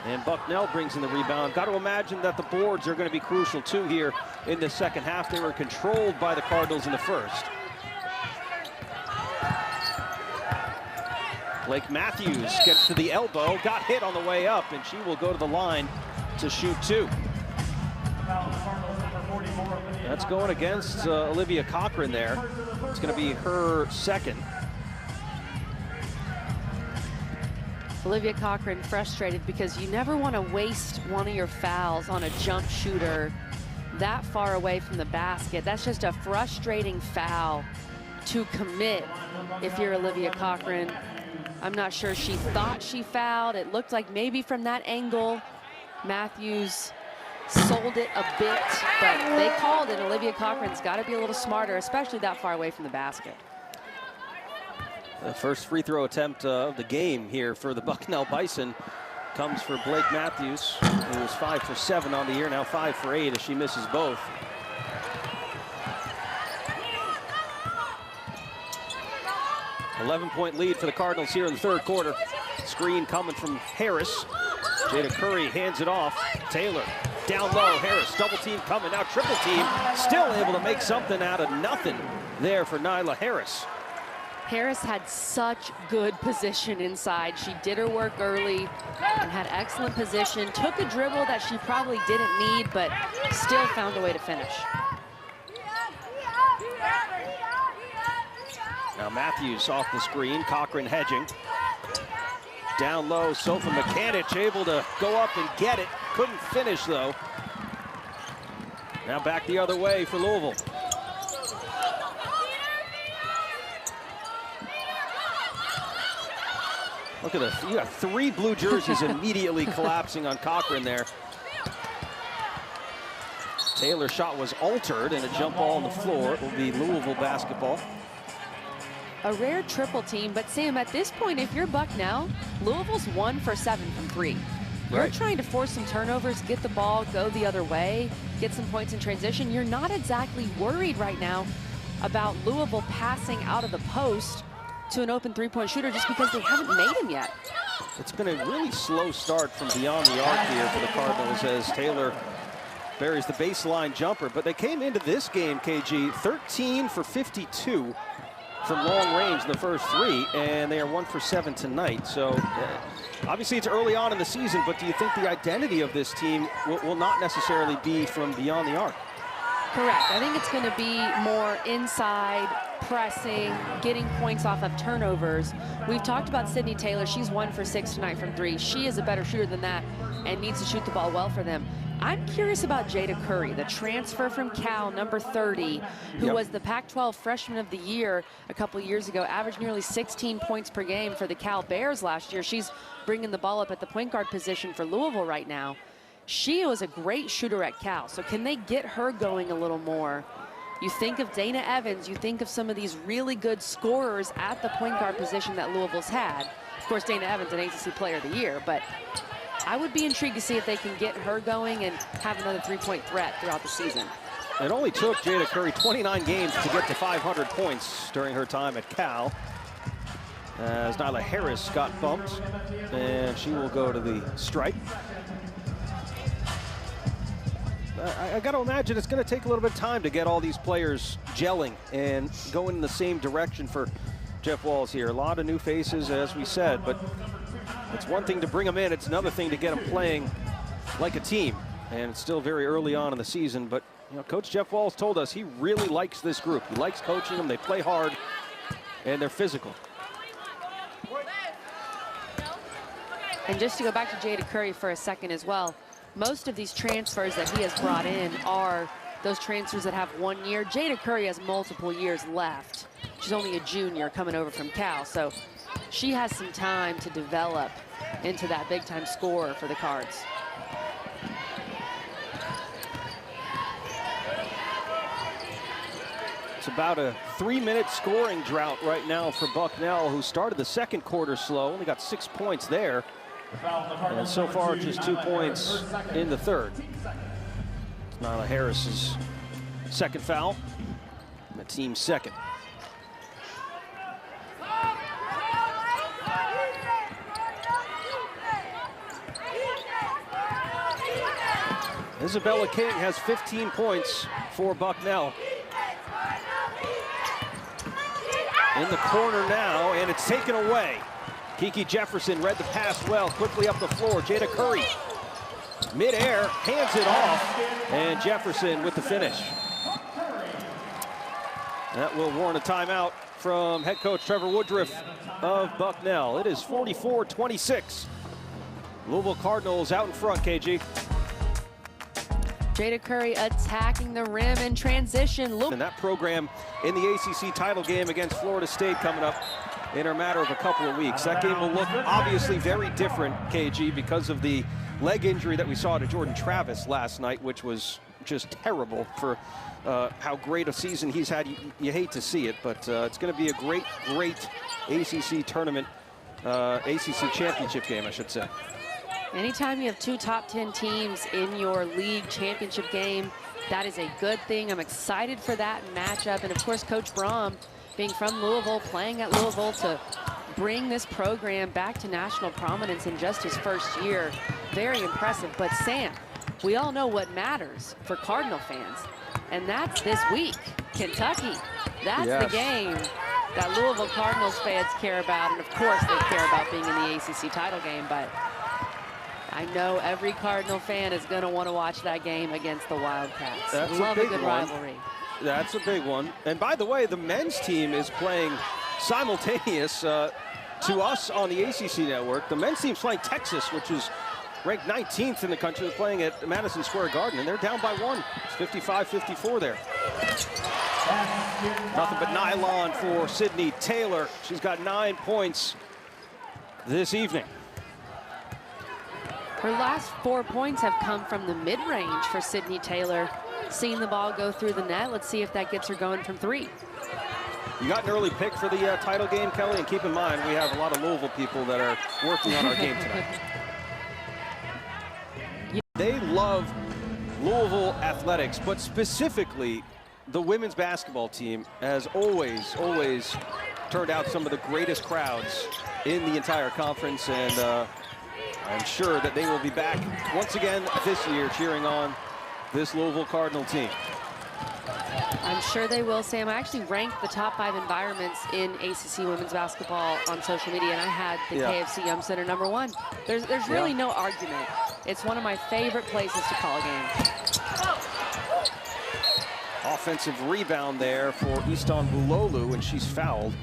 and Bucknell brings in the rebound. Got to imagine that the boards are going to be crucial too here in the second half. They were controlled by the Cardinals in the first. Blake Matthews gets to the elbow, got hit on the way up, and she will go to the line to shoot 2. Cardinals number 44, That's going against Olivia Cochran there. It's going to be her second. Olivia Cochran frustrated because you never want to waste one of your fouls on a jump shooter that far away from the basket. That's just a frustrating foul to commit if you're Olivia Cochran. I'm not sure she thought she fouled. It looked like maybe from that angle, Matthews sold it a bit, but they called it. Olivia Cochran's got to be a little smarter, especially that far away from the basket. The first free throw attempt of the game here for the Bucknell Bison comes for Blake Matthews, who was 5 for 7 on the year, now 5 for 8 as she misses both. "11-point lead for the Cardinals here in the third quarter. Screen coming from Harris. Jada Curry hands it off. Taylor down low. Harris double team coming. Now triple team. Still able to make something out of nothing there for Nyla Harris. Harris had such good position inside. She did her work early and had excellent position. Took a dribble that she probably didn't need, but still found a way to finish. Now Matthews off the screen. Cochran hedging. Down low, Sofa Mechanic able to go up and get it. Couldn't finish though. Now back the other way for Louisville. Look at this. You got 3 blue jerseys immediately collapsing on Cochran there. Taylor's shot was altered and a jump ball on the floor. It will be Louisville basketball. A rare triple team, but Sam, at this point, if you're Bucknell, Louisville's 1 for 7 from 3. You're trying to force some turnovers, get the ball, go the other way, get some points in transition. You're not exactly worried right now about Louisville passing out of the post to an open three-point shooter just because they haven't made him yet. It's been a really slow start from beyond the arc here for the Cardinals as Taylor buries the baseline jumper. But they came into this game, KG, 13 for 52 from long range in the first 3, and they are 1 for 7 tonight. So obviously it's early on in the season, but do you think the identity of this team will not necessarily be from beyond the arc? Correct. I think it's going to be more inside, pressing, getting points off of turnovers. We've talked about Sydney Taylor. She's 1 for 6 tonight from 3. She is a better shooter than that and needs to shoot the ball well for them. I'm curious about Jada Curry, the transfer from Cal, number 30, who was the Pac-12 Freshman of the Year a couple years ago, averaged nearly 16 points per game for the Cal Bears last year. She's bringing the ball up at the point guard position for Louisville right now. She was a great shooter at Cal, so can they get her going a little more? You think of Dana Evans, you think of some of these really good scorers at the point guard position that Louisville's had. Of course, Dana Evans, an ACC Player of the Year, but I would be intrigued to see if they can get her going and have another three-point threat throughout the season. It only took Jada Curry 29 games to get to 500 points during her time at Cal. As Nyla Harris got bumped, and she will go to the stripe. I got to imagine it's going to take a little bit of time to get all these players gelling and going in the same direction for Jeff Walz here. A lot of new faces, as we said, but it's one thing to bring them in. It's another thing to get them playing like a team. And it's still very early on in the season, but you know, Coach Jeff Walz told us he really likes this group. He likes coaching them. They play hard, and they're physical. And just to go back to Jada Curry for a second as well, most of these transfers that he has brought in are those transfers that have 1 year. Jada Curry has multiple years left. She's only a junior coming over from Cal, so she has some time to develop into that big-time scorer for the Cards. It's about a 3-minute scoring drought right now for Bucknell, who started the second quarter slow, only got 6 points there. And so far, just 2 points in the third. Nyla Harris's second foul, the team's second. Isabella King has 15 points for Bucknell. In the corner now, and it's taken away. Kiki Jefferson read the pass well, quickly up the floor. Jada Curry, midair, hands it off, and Jefferson with the finish. That will warrant a timeout from head coach Trevor Woodruff of Bucknell. It is 44-26. Louisville Cardinals out in front, KG. Jada Curry attacking the rim in transition. And that program in the ACC title game against Florida State coming up in a matter of a couple of weeks. That game will look obviously very different, KG, because of the leg injury that we saw to Jordan Travis last night, which was just terrible for how great a season he's had. You hate to see it, but it's going to be a great, great ACC tournament, ACC championship game, I should say. Anytime you have two top 10 teams in your league championship game, that is a good thing. I'm excited for that matchup. And of course, Coach Brom, being from Louisville, playing at Louisville, to bring this program back to national prominence in just his first year. Very impressive. But Sam, we all know what matters for Cardinal fans, and that's this week, Kentucky. That's the game that Louisville Cardinals fans care about, and of course they care about being in the ACC title game, but I know every Cardinal fan is going to want to watch that game against the Wildcats. That's Love a good rivalry. That's a big one. And by the way, the men's team is playing simultaneous to us on the ACC network. The men's team's playing Texas, which is ranked 19th in the country. They're playing at Madison Square Garden, and they're down by 1. It's 55-54 there. Nothing but nylon for Sydney Taylor. She's got 9 points this evening. Her last 4 points have come from the mid-range for Sydney Taylor. Seeing the ball go through the net. Let's see if that gets her going from 3. You got an early pick for the title game, Kelly, and keep in mind we have a lot of Louisville people that are working on our game tonight. They love Louisville athletics, but specifically the women's basketball team has always turned out some of the greatest crowds in the entire conference, and I'm sure that they will be back once again this year cheering on this Louisville Cardinal team. I'm sure they will, Sam. I actually ranked the top 5 environments in ACC women's basketball on social media, and I had the KFC Yum Center #1. There's really no argument. It's one of my favorite places to call a game. Offensive rebound there for Easton Bulolu, and she's fouled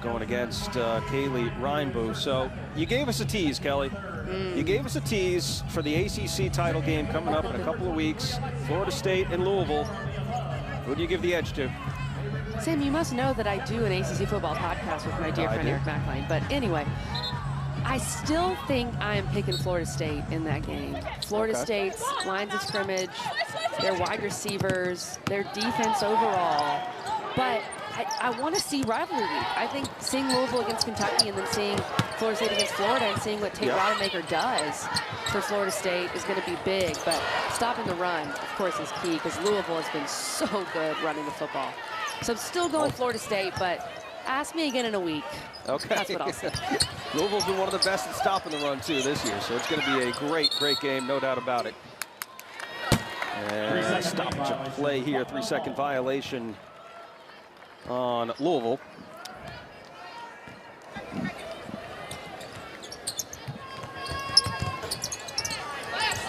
going against Kaylee Reinbu. So you gave us a tease, Kelly. You gave us a tease for the ACC title game coming up in a couple of weeks. Florida State and Louisville. Who do you give the edge to? Sam, you must know that I do an ACC football podcast with my dear friend Eric McLean. But anyway, I still think I am picking Florida State in that game. Florida State's lines of scrimmage, their wide receivers, their defense overall. But I want to see rivalry week. I think seeing Louisville against Kentucky and then seeing Florida State against Florida and seeing what Tate Rodemaker does for Florida State is going to be big. But stopping the run, of course, is key, because Louisville has been so good running the football. So I'm still going Florida State, but ask me again in a week. Okay. That's what I'll say. Louisville's been one of the best at stopping the run, too, this year. So it's going to be a great, great game, no doubt about it. And stoppage of play here, 3-second violation on Louisville.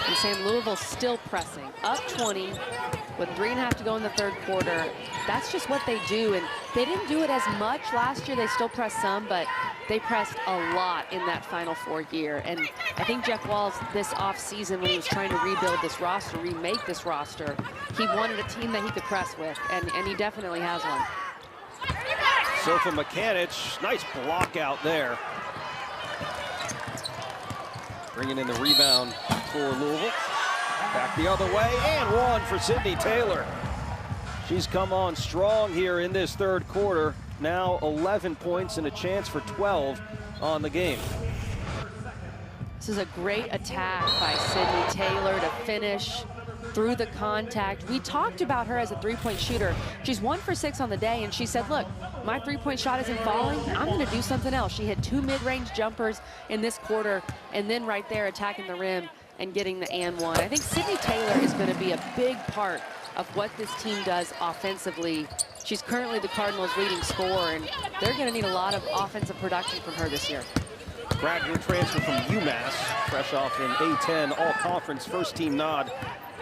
And Sam, Louisville's still pressing. Up 20 with 3.5 to go in the third quarter. That's just what they do. And they didn't do it as much last year. They still pressed some, but they pressed a lot in that Final Four year. And I think Jeff Walz this offseason, when he was trying to rebuild this roster, remake this roster, he wanted a team that he could press with, and he definitely has one. Sofa Mechanic, nice block out there. Bringing in the rebound for Louisville. Back the other way, and 1 for Sydney Taylor. She's come on strong here in this third quarter. Now 11 points and a chance for 12 on the game. This is a great attack by Sydney Taylor to finish through the contact. We talked about her as a 3-point shooter. She's 1 for 6 on the day, and she said, look, my 3-point shot isn't falling. I'm going to do something else. She hit 2 mid-range jumpers in this quarter, and then right there attacking the rim and getting the and one. I think Sydney Taylor is going to be a big part of what this team does offensively. She's currently the Cardinals' leading scorer, and they're going to need a lot of offensive production from her this year. Graduate transfer from UMass, fresh off an A10 All-Conference first-team nod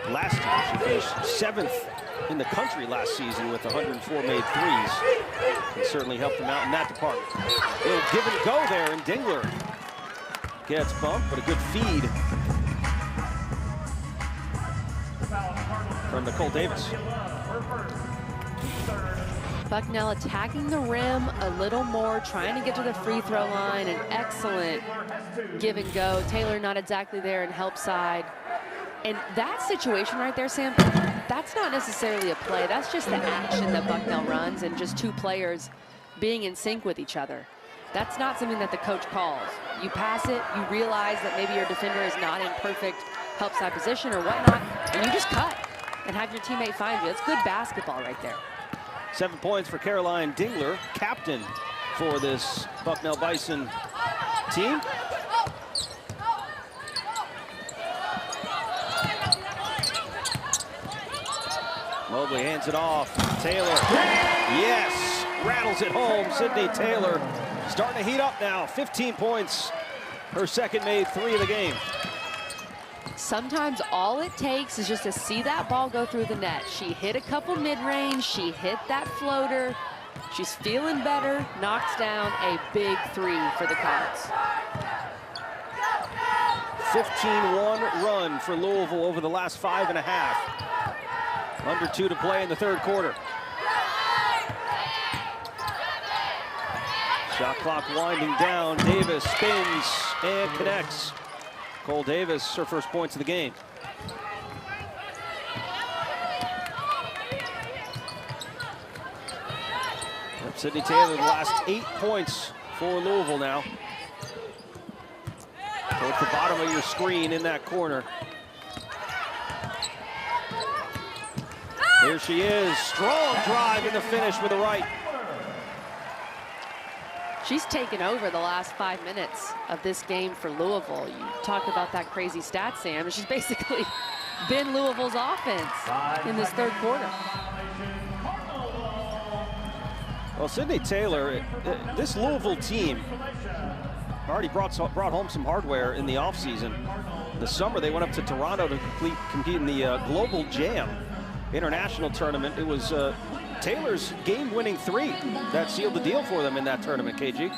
last year. She finished 7th in the country last season with 104 made threes. Can certainly help them out in that department. Little give and go there, and Dingler gets bumped, but a good feed from Nicole Davis. Bucknell attacking the rim a little more, trying to get to the free throw line. An excellent give and go. Taylor not exactly there in help side. And that situation right there, Sam, that's not necessarily a play. That's just the action that Bucknell runs and just two players being in sync with each other. That's not something that the coach calls. You pass it, you realize that maybe your defender is not in perfect help side position or whatnot, and you just cut and have your teammate find you. It's good basketball right there. 7 points for Caroline Dingler, captain for this Bucknell Bison team. Mobley hands it off. Taylor, yes, rattles it home. Sydney Taylor starting to heat up now. 15 points, her second made three of the game. Sometimes all it takes is just to see that ball go through the net. She hit a couple mid-range, she hit that floater. She's feeling better, knocks down a big three for the Cards. 15-1 run for Louisville over the last 5.5. Under 2 to play in the third quarter. Shot clock winding down. Davis spins and connects. Cole Davis, her first points of the game. Sydney Taylor, the last 8 points for Louisville now. Towards the bottom of your screen in that corner. Here she is, strong drive in the finish with the right. She's taken over the last 5 minutes of this game for Louisville. You talked about that crazy stat, Sam. She's basically been Louisville's offense in this third quarter. Well, Sydney Taylor, this Louisville team already brought home some hardware in the offseason. This summer, they went up to Toronto to compete in the Global Jam International Tournament. It was Taylor's game-winning three that sealed the deal for them in that tournament, KG.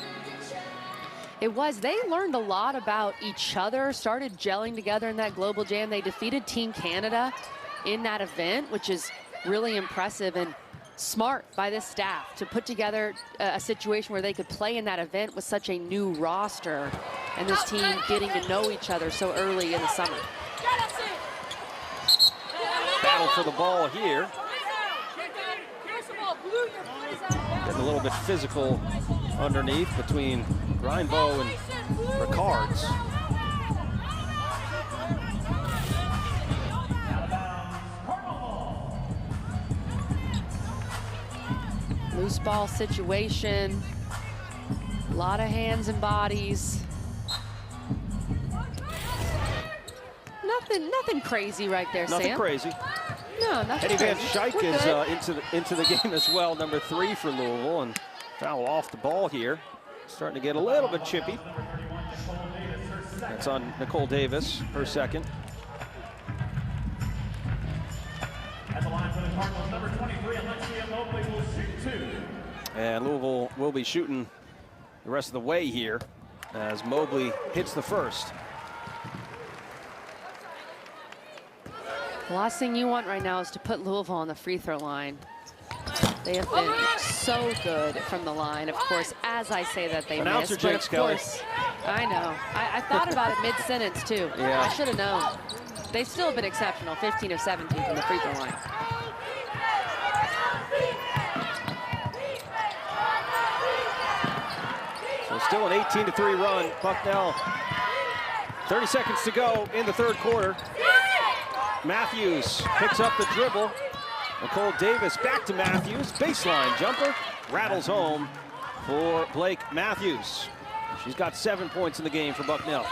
It was. They learned a lot about each other, started gelling together in that Global Jam. They defeated Team Canada in that event, which is really impressive and smart by this staff to put together a situation where they could play in that event with such a new roster and this team getting to know each other so early in the summer. Battle for the ball here. Getting a little bit physical underneath between Grindbow and Ricards. Loose ball situation. A lot of hands and bodies. Nothing crazy right there, Sam. Nothing crazy. No, nothing Eddie Van crazy. Schaik is into the game as well, number 3 for Louisville, and foul off the ball here. Starting to get a little bit chippy. That's on Nicole Davis, her second. At the line for the Cardinals, number 23, Olivia Cochran will shoot 2. And Louisville will be shooting the rest of the way here as Mobley hits the first. The last thing you want right now is to put Louisville on the free throw line. They have been so good from the line. Of course, as I say that, they Announcer miss. But Jinx, of course, I know. I thought about it mid-sentence, too. Yeah. I should have known. They've still been exceptional, 15 of 17 from the free throw line. So still an 18-3 run. Bucknell, 30 seconds to go in the third quarter. Matthews picks up the dribble. Nicole Davis back to Matthews. Baseline jumper. Rattles home for Blake Matthews. She's got 7 points in the game for Bucknell.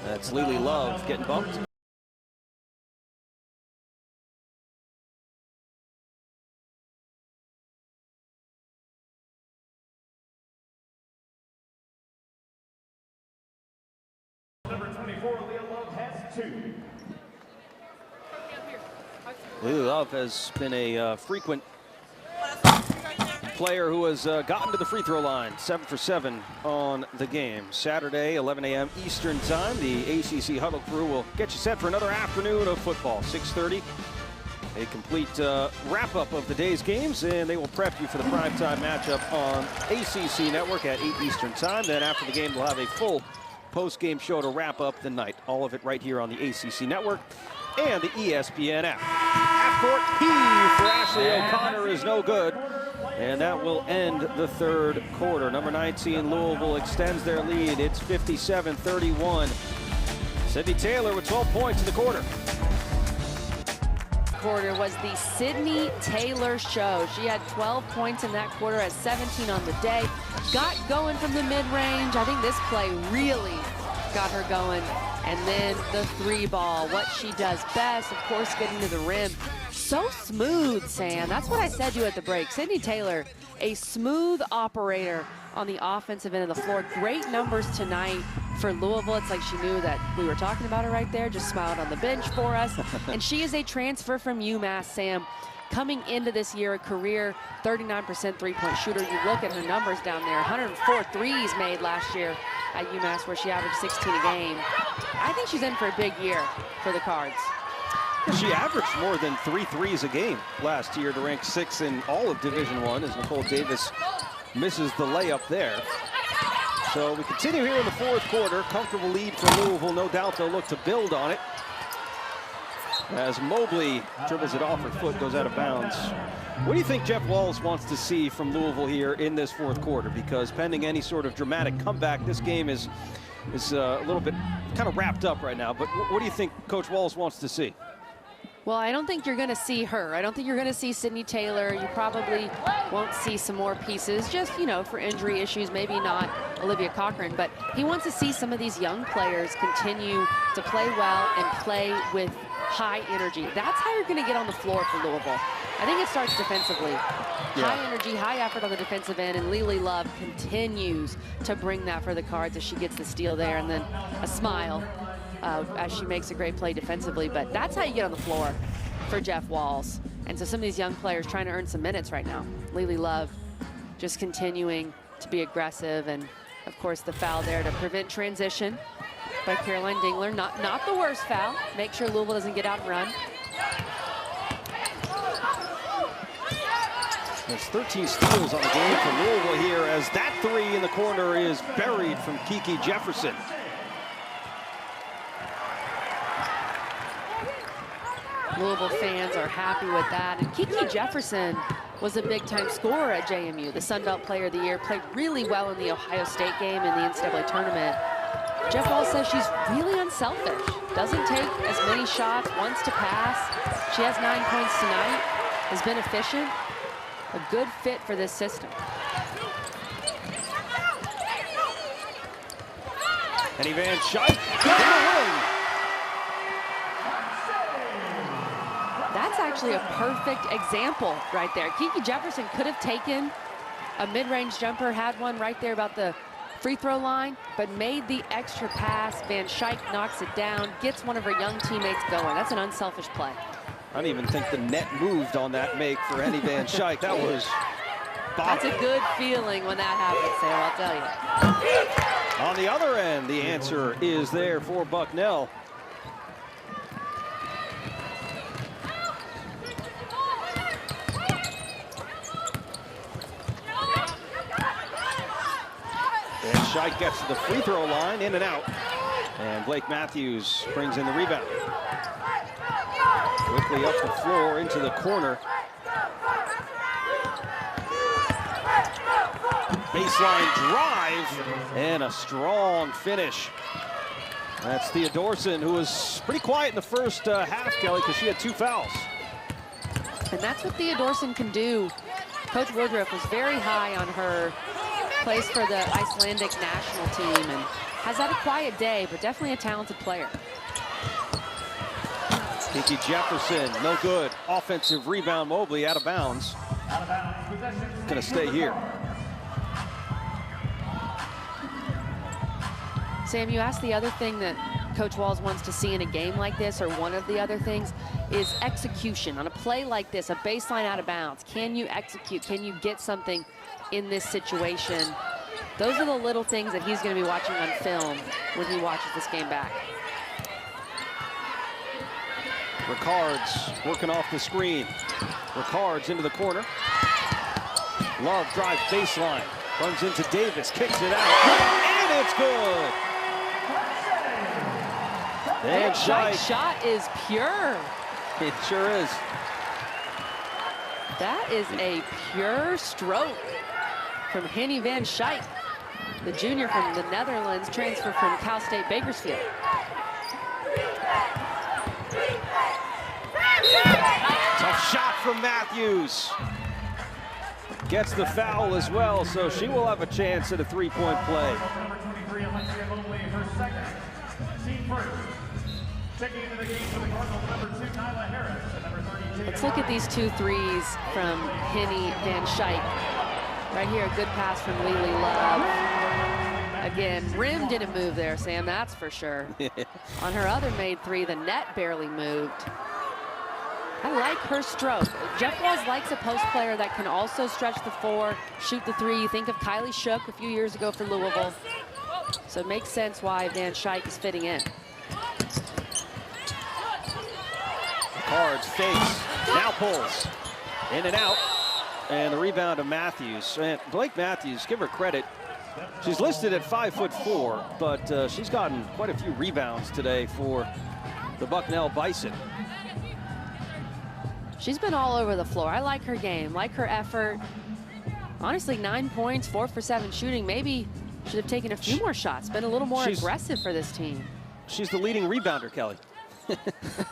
That's Lily Love getting bumped. number 24, Eylia Love has 2. Eylia Love has been a frequent player who has gotten to the free throw line, 7 for 7 on the game. Saturday, 11 a.m. Eastern time, the ACC Huddle crew will get you set for another afternoon of football. 6:30, a complete wrap-up of the day's games, and they will prep you for the primetime matchup on ACC Network at 8 Eastern time. Then after the game, we'll have a full post-game show to wrap up the night. All of it right here on the ACC Network and the ESPN app. Half-court heave for Ashley O'Connor is no good. And that will end the third quarter. Number 19, Louisville extends their lead. It's 57-31. Sydney Taylor with 12 points in the quarter. Quarter was the Sydney Taylor show. She had 12 points in that quarter at 17 on the day. Got going from the mid-range. I think this play really got her going. And then the 3-ball, what she does best, of course, getting to the rim. So smooth, Sam. That's what I said to you at the break. Sydney Taylor, a smooth operator on the offensive end of the floor. Great numbers tonight for Louisville. It's like she knew that we were talking about her right there, just smiled on the bench for us. And she is a transfer from UMass, Sam. Coming into this year, a career 39% three-point shooter. You look at her numbers down there, 104 threes made last year at UMass, where she averaged 16 a game. I think she's in for a big year for the Cards. She averaged more than 3 threes a game last year to rank 6th in all of Division I as Nicole Davis misses the layup there. So we continue here in the fourth quarter. Comfortable lead for Louisville. No doubt they'll look to build on it. As Mobley dribbles it off her foot, goes out of bounds. What do you think Jeff Walz wants to see from Louisville here in this fourth quarter? Because pending any sort of dramatic comeback, this game is a little bit kind of wrapped up right now. But what do you think Coach Walz wants to see? Well, I don't think you're going to see her. I don't think you're going to see Sydney Taylor. You probably won't see some more pieces, just, you know, for injury issues, maybe not Olivia Cochran. But he wants to see some of these young players continue to play well and play with high energy. That's how you're going to get on the floor for Louisville. I think it starts defensively. Yeah. High energy, high effort on the defensive end, and Eylia Love continues to bring that for the Cards as she gets the steal there, and then a smile as she makes a great play defensively. But that's how you get on the floor for Jeff Walz. And so some of these young players trying to earn some minutes right now. Eylia Love just continuing to be aggressive, and of course the foul there to prevent transition by Caroline Dingler. Not the worst foul. Make sure Louisville doesn't get out and run. There's 13 steals on the game for Louisville here, as that 3 in the corner is buried from Kiki Jefferson. Louisville fans are happy with that. And Kiki Jefferson was a big-time scorer at JMU, the Sun Belt Player of the Year, played really well in the Ohio State game in the NCAA tournament. Jeff Walz says she's really unselfish, doesn't take as many shots, wants to pass. She has 9 points tonight, has been efficient, a good fit for this system. Penny Van Schaik. That's actually a perfect example right there. Kiki Jefferson could have taken a mid-range jumper, had one right there about the free throw line, but made the extra pass. Van Schaik knocks it down, gets one of her young teammates going. That's an unselfish play. I don't even think the net moved on that make for Henny Van Schaik. That was That's a good feeling when that happens, Sam, I'll tell you. On the other end, the answer is there for Bucknell. Van Schaik gets to the free throw line, in and out. And Blake Matthews brings in the rebound. Quickly up the floor into the corner. Baseline drive and a strong finish. That's Thea Dorson, who was pretty quiet in the first half, Kelly, because she had 2 fouls. And that's what Thea Dorson can do. Coach Woodruff was very high on her. Plays for the Icelandic national team and has had a quiet day, but definitely a talented player. Kiki Jefferson, no good. Offensive rebound, Mobley out of bounds. Gonna stay here. Sam, you asked the other thing that Coach Walls wants to see in a game like this, or one of the other things, is execution. On a play like this, a baseline out of bounds, can you execute? Can you get something in this situation? Those are the little things that he's going to be watching on film when he watches this game back. Ricard's working off the screen. Ricard's into the corner. Love drives baseline. Runs into Davis, kicks it out, and it's good. Van Schaik's shot is pure. It sure is. That is a pure stroke from Henny Van Schaik, the junior from the Netherlands, transfer from Cal State Bakersfield. Tough shot from Matthews. Gets the foul as well, so she will have a chance at a three-point play. Number 23, Alexia Mobley, her second. Team first. Checking into the game for the Cardinals, number 2, Nyla Harris, and number 30, Let's look at these 2 threes from Henny Van Schaik. Right here, a good pass from Lily Love. Again, rim didn't move there, Sam, that's for sure. On her other made 3, the net barely moved. I like her stroke. Jeff Walls likes a post player that can also stretch the 4, shoot the 3. You think of Kylie Shook a few years ago for Louisville. So it makes sense why Van Schaik is fitting in. Cards face, now pulls, in and out, and the rebound to Matthews. And Blake Matthews, give her credit. She's listed at 5'4", but she's gotten quite a few rebounds today for the Bucknell Bison. She's been all over the floor. I like her game, like her effort. Honestly, 9 points, 4 for 7 shooting. Maybe should have taken a few more shots, been a little more aggressive for this team. She's the leading rebounder, Kelly.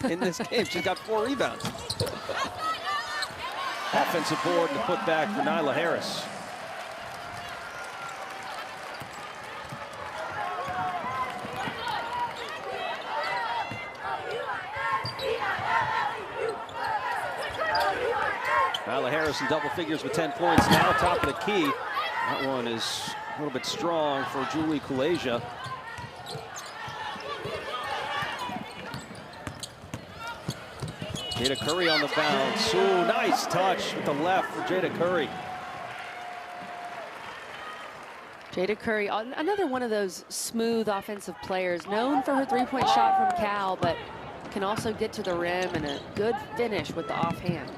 In this game, she's got 4 rebounds. Offensive board and a putback for Nyla Harris. Nyla Harris in double figures with 10 points now, top of the key. That one is a little bit strong for Julie Eylia. Jada Curry on the bounce. Ooh, nice touch with the left for Jada Curry. Jada Curry, another one of those smooth offensive players, known for her three-point shot from Cal, but can also get to the rim and a good finish with the offhand.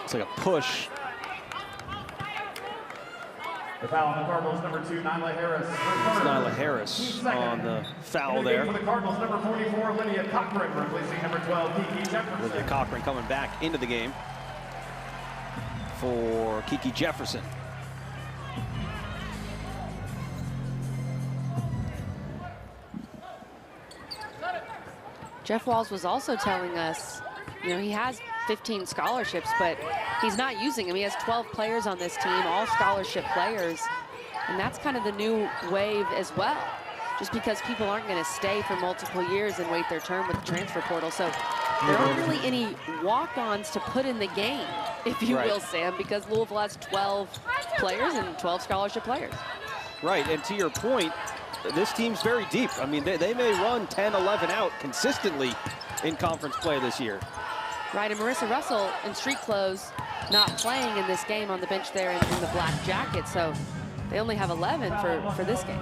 It's like a push. The foul on the Cardinals, number 2, Nyla Harris. It's Nyla Harris on the foul there. For the Cardinals, number 44, Olivia Cochran, replacing number 12, Kiki Jefferson. Olivia Cochran coming back into the game for Kiki Jefferson. Jeff Walls was also telling us, you know, he has 15 scholarships, but he's not using them. He has 12 players on this team, all scholarship players. And that's kind of the new wave as well, just because people aren't going to stay for multiple years and wait their turn with the transfer portal. So there aren't really any walk-ons to put in the game, if you will, Sam, because Louisville has 12 players and 12 scholarship players. Right, and to your point, this team's very deep. I mean, they may run 10, 11 out consistently in conference play this year. Right, and Marissa Russell in street clothes not playing in this game on the bench there in the black jacket, so they only have 11 for this game.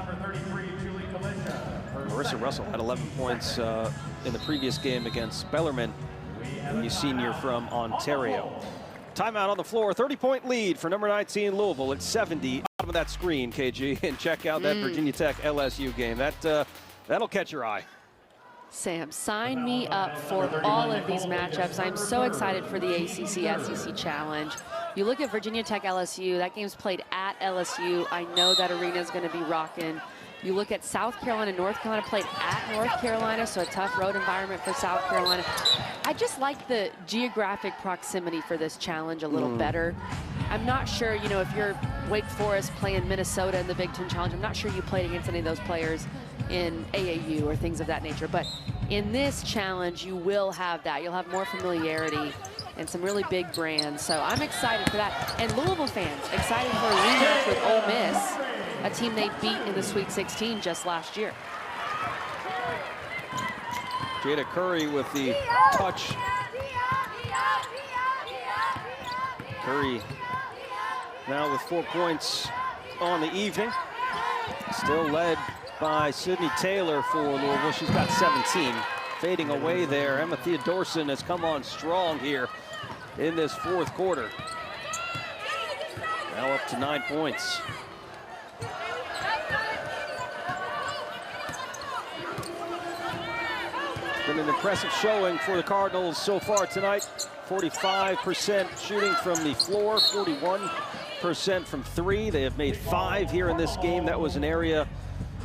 Marissa Russell had 11 points in the previous game against Bellarmine, the senior from Ontario. Timeout on the floor, 30-point lead for number 19 Louisville at 70. Bottom of that screen, KG, and check out that Virginia Tech LSU game. That'll catch your eye. Sam, sign me up for all of these matchups. I'm so excited for the ACC SEC Challenge. You look at Virginia Tech LSU, that game's played at LSU. I know that arena is going to be rocking. You look at South Carolina, North Carolina played at North Carolina, so a tough road environment for South Carolina. I just like the geographic proximity for this challenge a little better. I'm not sure, you know, if you're Wake Forest playing Minnesota in the Big Ten Challenge, I'm not sure you played against any of those players in AAU or things of that nature. But in this challenge, you will have that. You'll have more familiarity and some really big brands. So I'm excited for that. And Louisville fans, excited for a rematch with Ole Miss, a team they beat in the Sweet 16 just last year. Jada Curry with the touch. Curry now with 4 points on the evening. Still led by Sydney Taylor for Louisville. She's got 17. Fading away there. Emma Theodorson has come on strong here in this fourth quarter. Now up to 9 points. Been an impressive showing for the Cardinals so far tonight. 45% shooting from the floor, 41% from three. They have made 5 here in this game. That was an area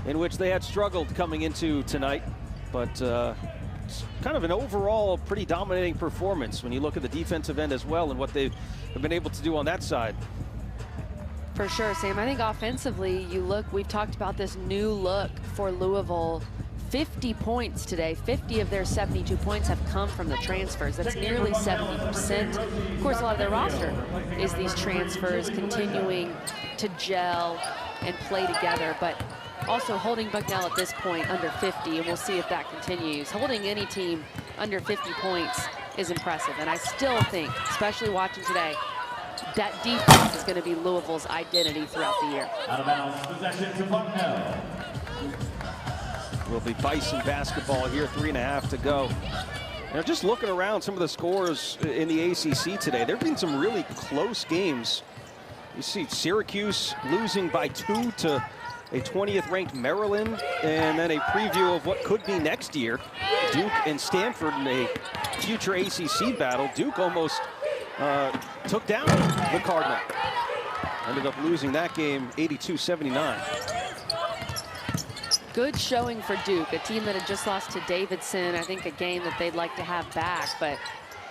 in which they had struggled coming into tonight. But it's kind of an overall pretty dominating performance when you look at the defensive end as well and what they have been able to do on that side. For sure, Sam. I think offensively, you look, we've talked about this new look for Louisville. 50 points today. 50 of their 72 points have come from the transfers. That's nearly 70%. Of course, a lot of their roster is these transfers continuing to gel and play together, but also holding Bucknell at this point under 50, and we'll see if that continues. Holding any team under 50 points is impressive, and I still think, especially watching today, that defense is going to be Louisville's identity throughout the year. Out of bounds, possession to Bucknell. Will be Bison basketball here, 3.5 to go. Now, just looking around some of the scores in the ACC today, there have been some really close games. You see Syracuse losing by 2 to a 20th ranked Maryland, and then a preview of what could be next year. Duke and Stanford in a future ACC battle. Duke almost took down the Cardinal. Ended up losing that game 82-79. Good showing for Duke, a team that had just lost to Davidson. I think a game that they'd like to have back, but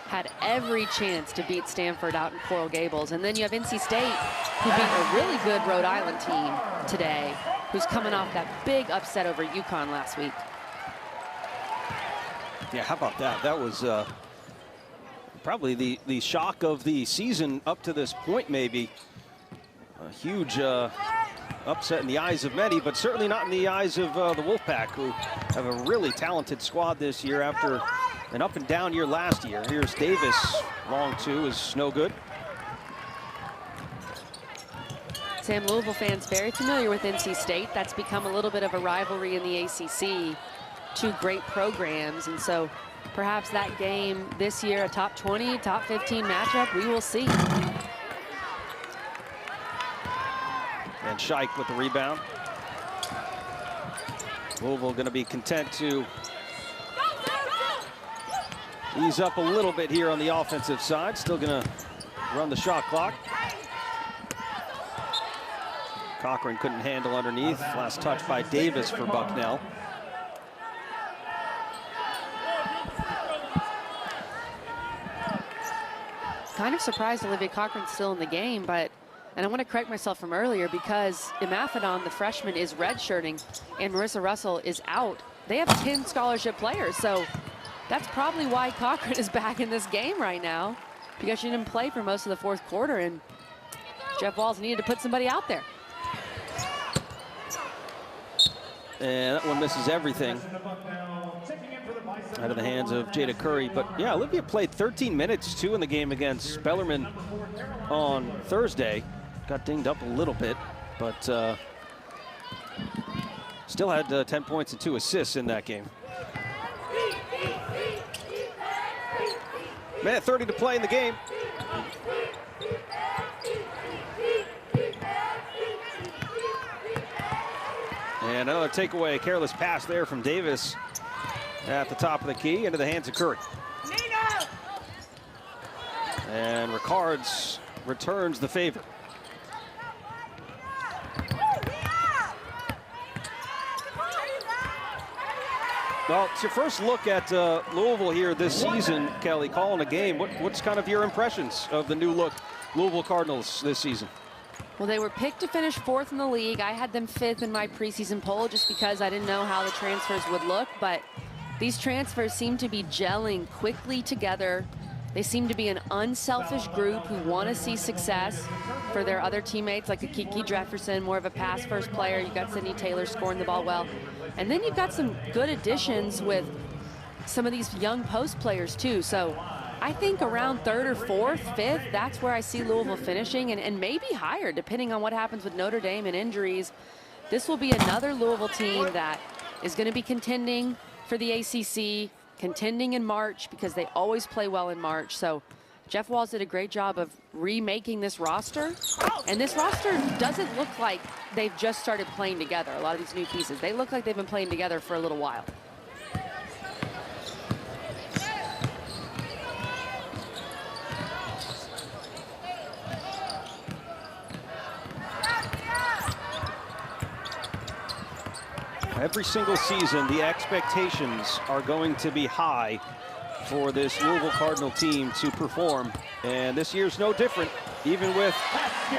had every chance to beat Stanford out in Coral Gables. And then you have NC State, who beat a really good Rhode Island team today, who's coming off that big upset over UConn last week. Yeah, how about that? That was probably the shock of the season up to this point, maybe. A huge upset in the eyes of many, but certainly not in the eyes of the Wolfpack, who have a really talented squad this year after an up and down year last year. Here's Davis, long two is no good. Sam, Louisville fans very familiar with NC State. That's become a little bit of a rivalry in the ACC. 2 great programs, and so perhaps that game this year, a top 20, top 15 matchup, we will see. And Scheich with the rebound. Louisville going to be content to ease up a little bit here on the offensive side. Still going to run the shot clock. Cochran couldn't handle underneath. Last touch by Davis for Bucknell. Kind of surprised Olivia Cochran's still in the game, but and I want to correct myself from earlier, because Imafidon, the freshman, is redshirting and Marissa Russell is out. They have 10 scholarship players, so that's probably why Cochran is back in this game right now, because she didn't play for most of the fourth quarter, and Jeff Walz needed to put somebody out there. And that one misses everything out of the hands of Jada Curry. But yeah, Olivia played 13 minutes too in the game against Bellarmine on Thursday. Got dinged up a little bit, but still had 10 points and 2 assists in that game. Minute 30 to play in the game. And another takeaway, a careless pass there from Davis at the top of the key into the hands of Curry. And Ricards returns the favor. Well, it's your first look at Louisville here this season, Kelly, calling a game. What's kind of your impressions of the new look Louisville Cardinals this season? Well, they were picked to finish 4th in the league. I had them 5th in my preseason poll just because I didn't know how the transfers would look, but These transfers seem to be gelling quickly together. They seem to be an unselfish group who want to see success for their other teammates, like a Kiki Jefferson, more of a pass-first player. You've got Sydney Taylor scoring the ball well. And then you've got some good additions with some of these young post players, too. So I think around third or fourth, fifth, that's where I see Louisville finishing, and maybe higher, depending on what happens with Notre Dame and injuries. This will be another Louisville team that is going to be contending for the ACC, contending in March, because they always play well in March. So Jeff Walz did a great job of remaking this roster. And this roster doesn't look like they've just started playing together, a lot of these new pieces. They look like they've been playing together for a little while. Every single season, the expectations are going to be high for this Louisville Cardinal team to perform. And this year's no different, even with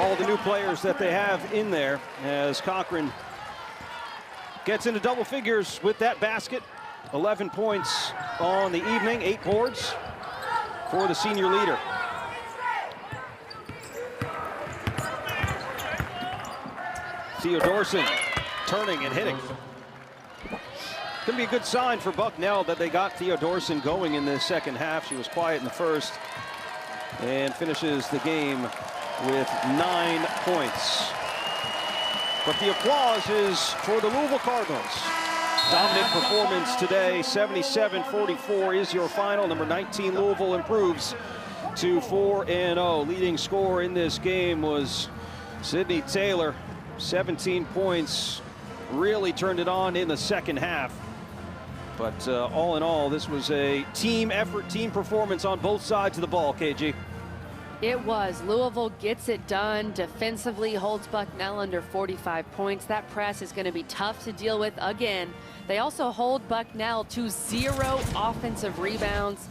all the new players that they have in there, as Cochran gets into double figures with that basket. 11 points on the evening, 8 boards for the senior leader. Theodorson turning and hitting. Going to be a good sign for Bucknell that they got Theodorson going in the second half. She was quiet in the first and finishes the game with 9 points. But the applause is for the Louisville Cardinals. Dominant performance today, 77-44 is your final. Number 19 Louisville improves to 4-0. Leading scorer in this game was Sydney Taylor, 17 points. Really turned it on in the second half. But all in all, this was a team effort, team performance on both sides of the ball, KG. It was. Louisville gets it done. Defensively holds Bucknell under 45 points. That press is going to be tough to deal with again. They also hold Bucknell to 0 offensive rebounds.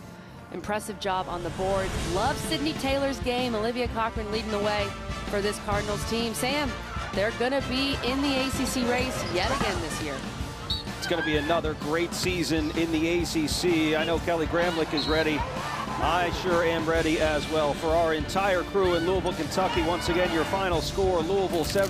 Impressive job on the board. Love Sydney Taylor's game. Olivia Cochran leading the way for this Cardinals team. Sam, they're going to be in the ACC race yet again this year. It's going to be another great season in the ACC. I know Kelly Gramlich is ready. I sure am ready as well. For our entire crew in Louisville, Kentucky, once again, your final score, Louisville 70.